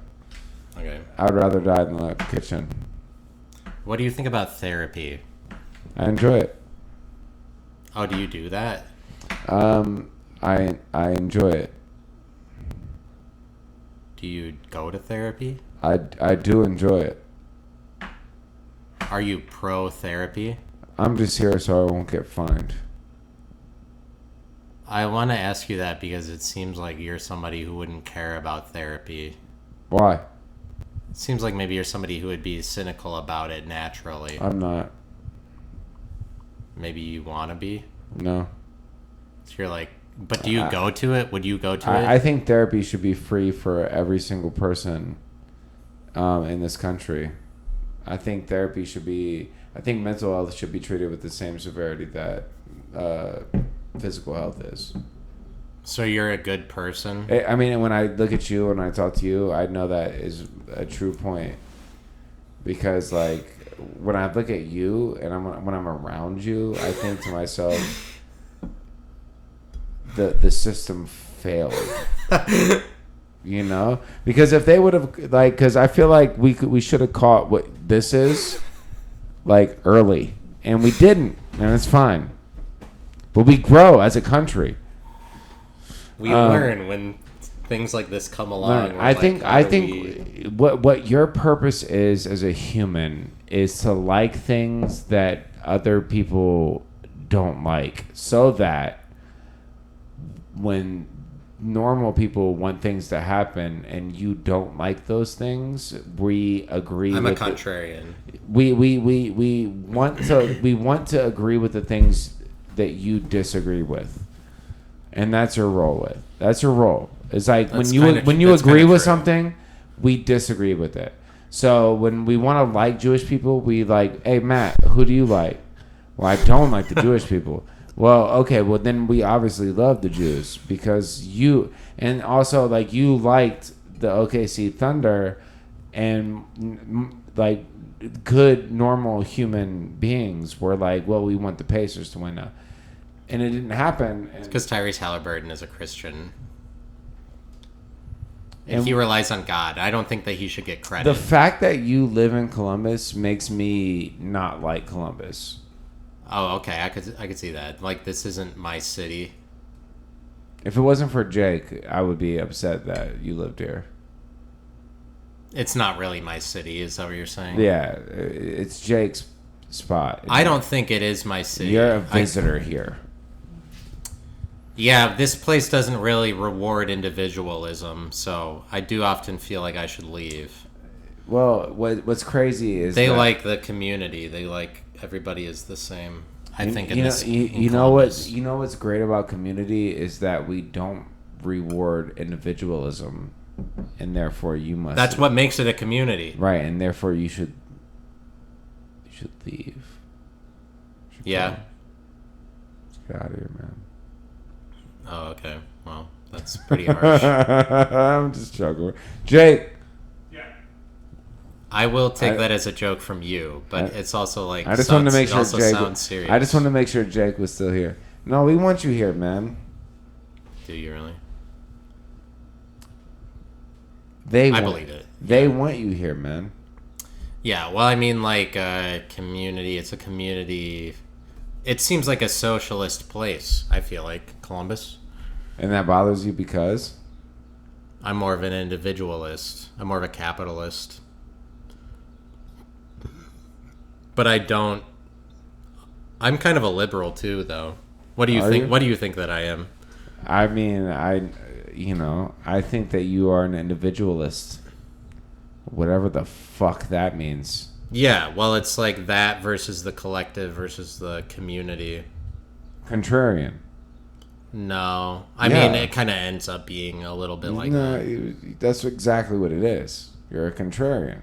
Okay. I would rather die in the kitchen. What do you think about therapy? I enjoy it. Oh, do you do that? I enjoy it. Do you go to therapy? I do enjoy it. Are you pro therapy? I'm just here so I won't get fined. I want to ask you that because it seems like you're somebody who wouldn't care about therapy. Why? It seems like maybe you're somebody who would be cynical about it naturally. I'm not. Maybe you want to be? No. So you're like, but do you go to it? Would you go to it? I think therapy should be free for every single person in this country. I think therapy should be... I think mental health should be treated with the same severity that physical health is. So you're a good person? I mean, when I look at you and I talk to you, I know that is a true point. Because, like, when I look at you and when I'm around you, I think to myself, the system failed. You know? Because if they would have, like, because I feel like we should have caught what this is, like, early. And we didn't. And it's fine. But we grow as a country. We learn when things like this come along. I think what your purpose is as a human is to like things that other people don't like, so that when normal people want things to happen and you don't like those things, we agree. I'm a contrarian. We want to agree with the things that you disagree with. And that's your role with. That's your role. It's like when you agree with something, we disagree with it. So when we want to like Jewish people, we like, hey, Matt, who do you like? Well, I don't like the Jewish people. Well, okay, well then we obviously love the Jews because you, and also like you liked the OKC Thunder, and like good normal human beings were like, well, we want the Pacers to win now. And it didn't happen. It's because Tyrese Halliburton is a Christian. And he relies on God. I don't think that he should get credit. The fact that you live in Columbus makes me not like Columbus. Oh, okay. I could see that. Like, this isn't my city. If it wasn't for Jake, I would be upset that you lived here. It's not really my city, is that what you're saying? Yeah, it's Jake's spot. I don't think it is my city. You're a visitor here. Yeah, this place doesn't really reward individualism, so I do often feel like I should leave. Well, what's crazy is they like the community. They like everybody is the same. I think you know what's great about community is that we don't reward individualism, and therefore you must. That's what makes it a community, right? And therefore you should leave. Yeah. Let's get out of here, man. Oh, okay. Well, that's pretty harsh. I'm just joking. Jake. Yeah. I will take that as a joke from you, but it's also like I just wanted to make sure Jake. Sounds serious. I just wanted to make sure Jake was still here. No, we want you here, man. Do you really? I believe it. They want you here, man. Yeah. Well, I mean, like community. It's a community. It seems like a socialist place. I feel like Columbus. And that bothers you because? I'm more of an individualist. I'm more of a capitalist. But I don't... I'm kind of a liberal too, though. What do you think? What do you think that I am? I mean, I think that you are an individualist. Whatever the fuck that means. Yeah, well, it's like that versus the collective versus the community. Contrarian. No. I mean, it kind of ends up being a little bit like that. That's exactly what it is. You're a contrarian.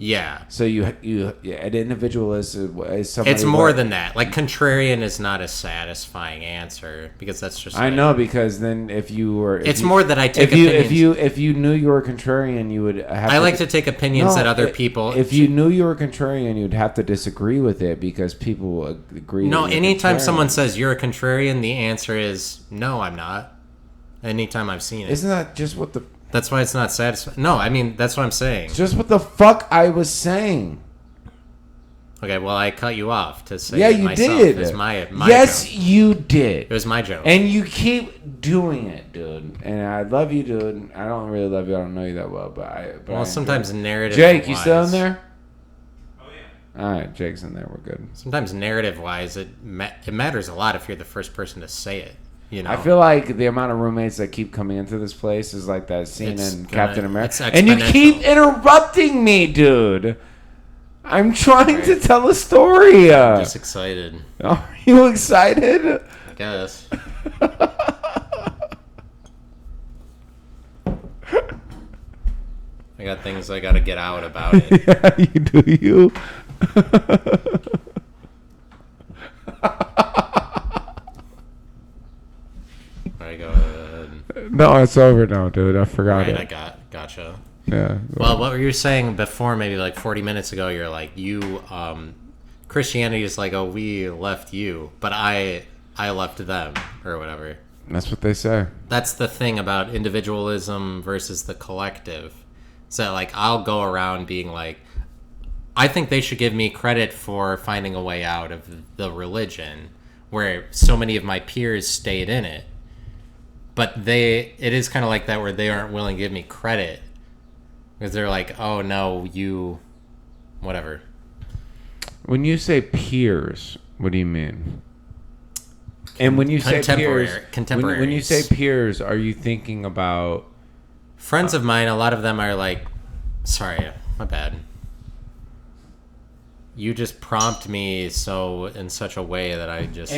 Yeah. So an individualist is somebody... It's more than that. Like, contrarian is not a satisfying answer because that's just... I know, because then if you were... It's more that I take opinions... If you knew you were a contrarian, you would have... I like to take opinions that other people... If you knew you were a contrarian, you'd have to disagree with it because people agree... No, anytime someone says you're a contrarian, the answer is, no, I'm not. Anytime I've seen it. Isn't that just what the... That's why it's not satisfying. No, I mean, that's what I'm saying. Just what the fuck I was saying. Okay, well, I cut you off to say you myself. did. It's my yes, joke. You did. It was my joke. And you keep doing it, dude. And I love you, dude. I don't really love you. I don't know you that well, but sometimes narrative. Jake, you still in there? Oh yeah. All right, Jake's in there. We're good. Sometimes narrative-wise, it matters a lot if you're the first person to say it. You know? I feel like the amount of roommates that keep coming into this place is like that scene in Captain America. And you keep interrupting me, dude. I'm trying to tell a story. I'm just excited. Are you excited? I guess. I got things I got to get out about it. Yeah, you do. You. Alright, go ahead. No, it's over now, dude. I forgot it. I gotcha. Yeah. Well, what were you saying before? Maybe like 40 minutes ago. You're like, Christianity is like, oh, we left you, but I left them, or whatever. That's what they say. That's the thing about individualism versus the collective. So like, I'll go around being like, I think they should give me credit for finding a way out of the religion, where so many of my peers stayed in it. But it is kind of like that, where they aren't willing to give me credit. Because they're like, oh, no, whatever. When you say peers, what do you mean? And when you say peers, contemporaries. When you say peers, are you thinking about... Friends of mine, a lot of them are like... Sorry, my bad. You just prompt me in such a way that I just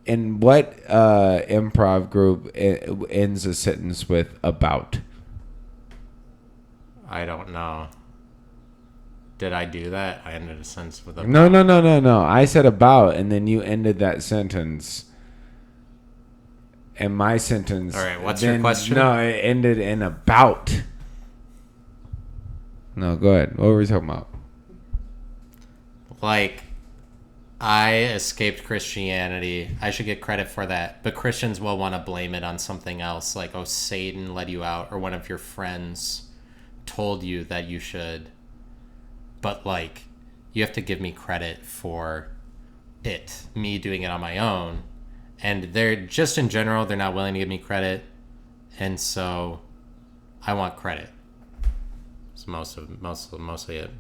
And what improv group ends a sentence with about? I don't know. Did I do that? I ended a sentence with about. No. I said about, and then you ended that sentence. And my sentence... All right, what's your question? No, it ended in about. No, go ahead. What were we talking about? Like... I escaped Christianity. I should get credit for that. But Christians will want to blame it on something else. Like, oh, Satan let you out, or one of your friends told you that you should. But, like, you have to give me credit for me doing it on my own. And they're, just in general, they're not willing to give me credit. And so, I want credit. It's mostly it.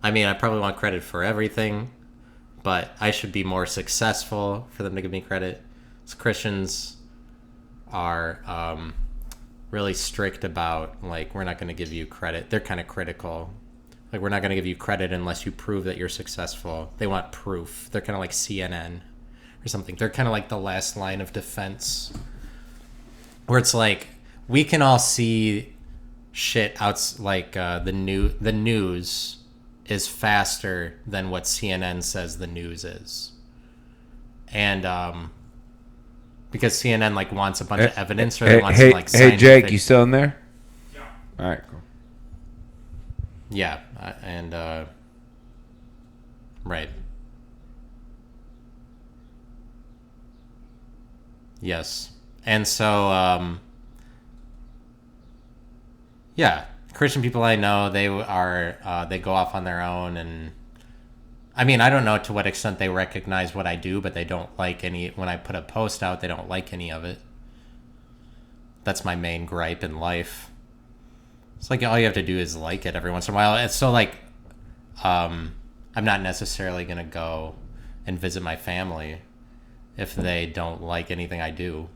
I mean, I probably want credit for everything, but I should be more successful for them to give me credit. So Christians are really strict about, like, we're not going to give you credit. They're kind of critical. Like, we're not going to give you credit unless you prove that you're successful. They want proof. They're kind of like CNN or something. They're kind of like the last line of defense, where it's like, we can all see shit out, like the news is faster than what CNN says the news is. And because CNN like wants a bunch of evidence, or they want some like scientific... Hey Jake, you still in there? Yeah. All right, cool. Yeah, and right. Yes. And so yeah, Christian people I know, they go off on their own, and I mean, I don't know to what extent they recognize what I do, but they don't like when I put a post out, they don't like any of it. That's my main gripe in life. It's like all you have to do is like it every once in a while. It's so like, I'm not necessarily going to go and visit my family if they don't like anything I do.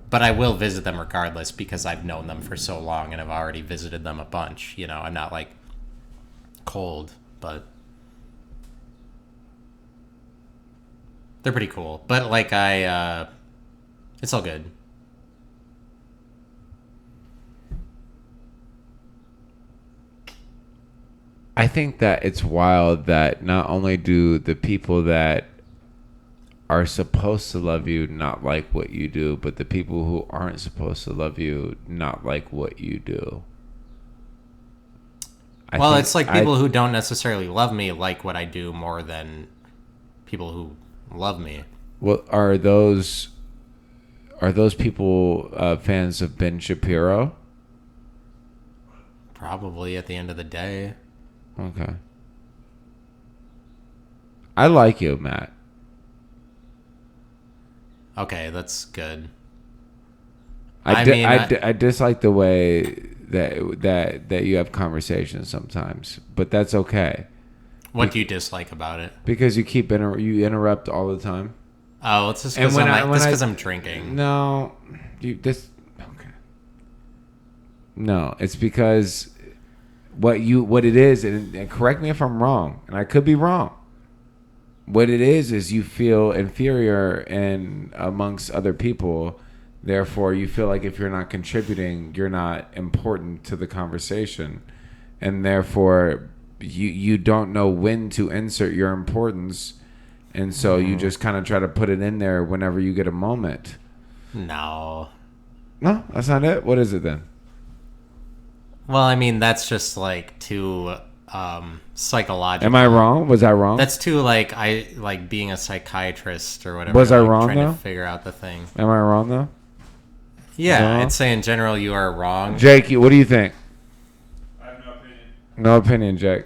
But I will visit them regardless, because I've known them for so long and I've already visited them a bunch. You know, I'm not like cold, but they're pretty cool. But like it's all good. I think that it's wild that not only do the people that are supposed to love you not like what you do, but the people who aren't supposed to love you not like what you do. Well, it's like people who don't necessarily love me like what I do more than people who love me. Well, are those people fans of Ben Shapiro? Probably at the end of the day. Okay. I like you, Matt. Okay, that's good. I dislike the way that you have conversations sometimes, but that's okay. What do you dislike about it? Because you keep you interrupt all the time. Oh, it's just because I'm drinking. No, okay. No, it's because what it is, and correct me if I'm wrong, and I could be wrong. What it is you feel inferior amongst other people. Therefore, you feel like if you're not contributing, you're not important to the conversation, and therefore you don't know when to insert your importance, and so you just kind of try to put it in there whenever you get a moment. No, that's not it. What is it then? Well, I mean, that's just like too psychological. Am I wrong? Was I wrong? That's too like being a psychiatrist or whatever. Was I wrong trying though? To figure out the thing. Am I wrong though? Yeah, No? I'd say in general you are wrong. Jake, what do you think? I have no opinion. No opinion, Jake.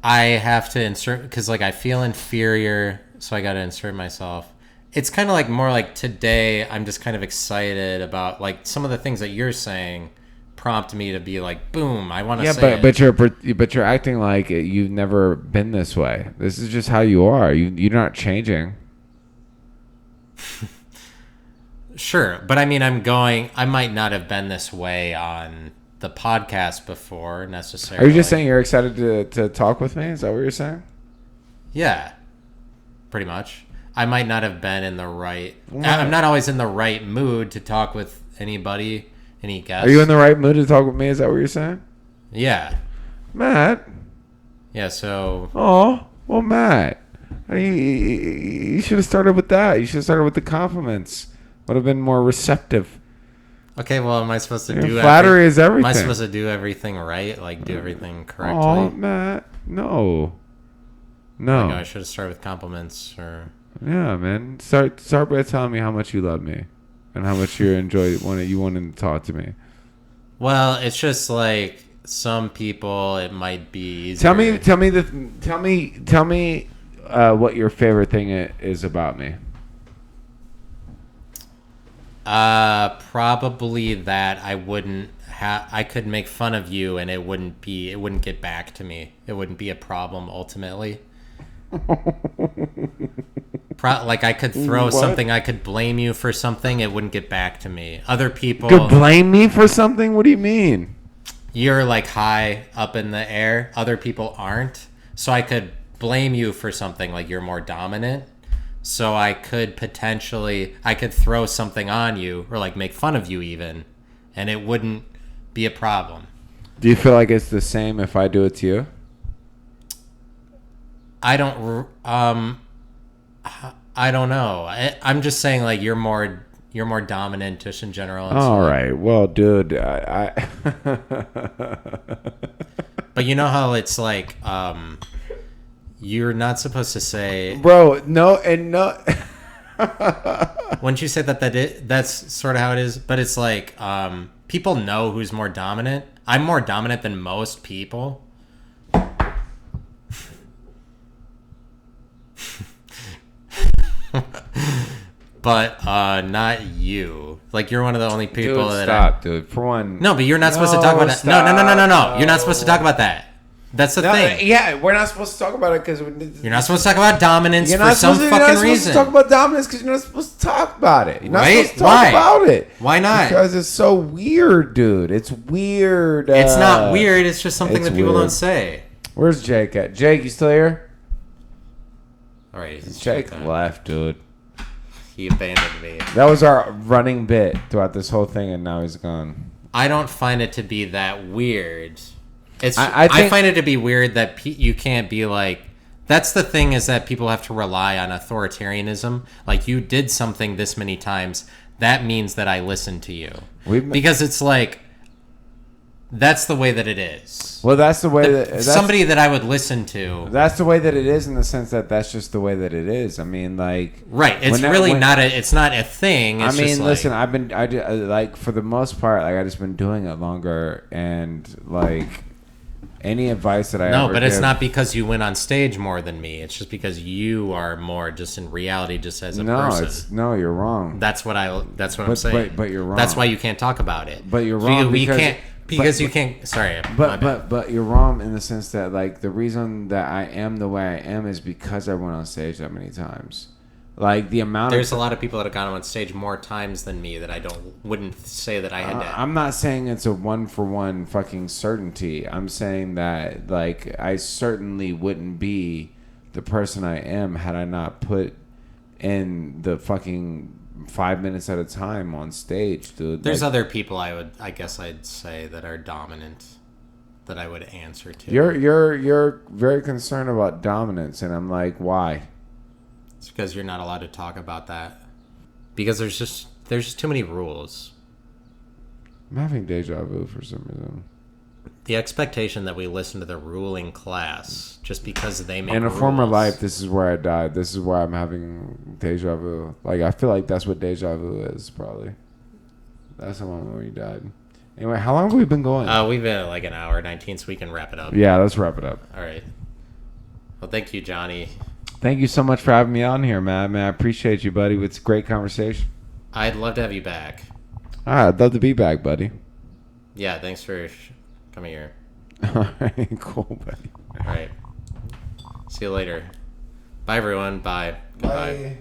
I have to insert because like I feel inferior, so I got to insert myself. It's kind of like more like today. I'm just kind of excited about like some of the things that you're saying prompt me to be like, boom, I want to say it. But you're acting like you've never been this way. This is just how you are. You're not changing. Sure, but I mean, I might not have been this way on the podcast before necessarily. Are you just saying you're excited to talk with me? Is that what you're saying? Yeah, pretty much. I might not have been in the right... I'm not always in the right mood to talk with anybody, any guests. Are you in the right mood to talk with me? Is that what you're saying? Yeah. Matt? Yeah, so... Oh, well, Matt. You should have started with that. You should have started with the compliments. Would have been more receptive. Okay, well, am I supposed to do flattery is everything. Am I supposed to do everything right? Like, do everything correctly? Oh, Matt. No. Like, I should have started with compliments or... Yeah, man. Start by telling me how much you love me and how much you enjoy you wanting to talk to me. Well, it's just like some people it might be easier. Tell me what your favorite thing is about me. Probably that I could make fun of you and it wouldn't get back to me. It wouldn't be a problem ultimately. Like I could throw something, I could blame you for something, it wouldn't get back to me. Other people could blame me for something? What do you mean? You're like high up in the air. Other people aren't. So I could blame you for something, like you're more dominant. So I could throw something on you or like make fun of you even, and it wouldn't be a problem. Do you feel like it's the same if I do it to you? I don't know. I'm just saying like you're more dominant just in general. All right. Well, dude, But you know how it's like you're not supposed to say, bro. No, and no. Once you say that's sort of how it is. But it's like people know who's more dominant. I'm more dominant than most people. But not you. Like you're one of the only people dude, that stop, dude. For one, no, but you're not supposed to talk about that. No. You're not supposed to talk about that. That's the thing. Yeah, we're not supposed to talk about it because you're not supposed to talk about dominance for some fucking reason. You're not supposed to talk about dominance because you're not supposed to talk about it. You're not supposed to talk about it. Why not? Because it's so weird, dude. It's weird. It's not weird. It's just something that people don't say. Where's Jake at? Jake, you still here? All right, Jake left, dude. He abandoned me. That was our running bit throughout this whole thing, and now he's gone. I don't find it to be that weird. I find it to be weird that you can't be like... That's the thing, is that people have to rely on authoritarianism. Like, you did something this many times. That means that I listen to you. Because it's like... That's the way that it is. Well, that's the way that somebody that I would listen to. That's the way that it is in the sense that that's just the way that it is. I mean, like, right? It's really not a. It's not a thing. It's just listen, like for the most part, like I just been doing it longer, and like any advice that I no, but it's not because you went on stage more than me. It's just because you are more just in reality, just as a person. No, you're wrong. That's what I'm saying. But you're wrong. That's why you can't talk about it. But you're wrong because you can't. Sorry, but you're wrong in the sense that like the reason that I am the way I am is because I went on stage that many times. Like the amount. There's a lot of people that have gone on stage more times than me that I wouldn't say that I had to. I'm not saying it's a 1-for-1 fucking certainty. I'm saying that like I certainly wouldn't be the person I am had I not put in the fucking 5 minutes at a time on stage, dude. There's other people I guess I'd say that are dominant that I would answer to. You're very concerned about dominance, and I'm like, why? It's because you're not allowed to talk about that. Because there's just too many rules. I'm having deja vu for some reason. The expectation that we listen to the ruling class just because they make in a rules. former life, this is where I died. This is why I'm having deja vu. Like I feel like that's what deja vu is probably. That's the one where you died. Anyway, how long have we been going? We've been at like an hour 19, so we can wrap it up. Yeah, let's wrap it up. All right. Well, thank you, Johnny. Thank you so much for having me on here, man. I appreciate you, buddy. It's a great conversation. I'd love to have you back. I'd love to be back, buddy. Yeah, thanks for coming here. All right, cool, buddy. All right. See you later. Bye, everyone. Bye. Goodbye. Bye.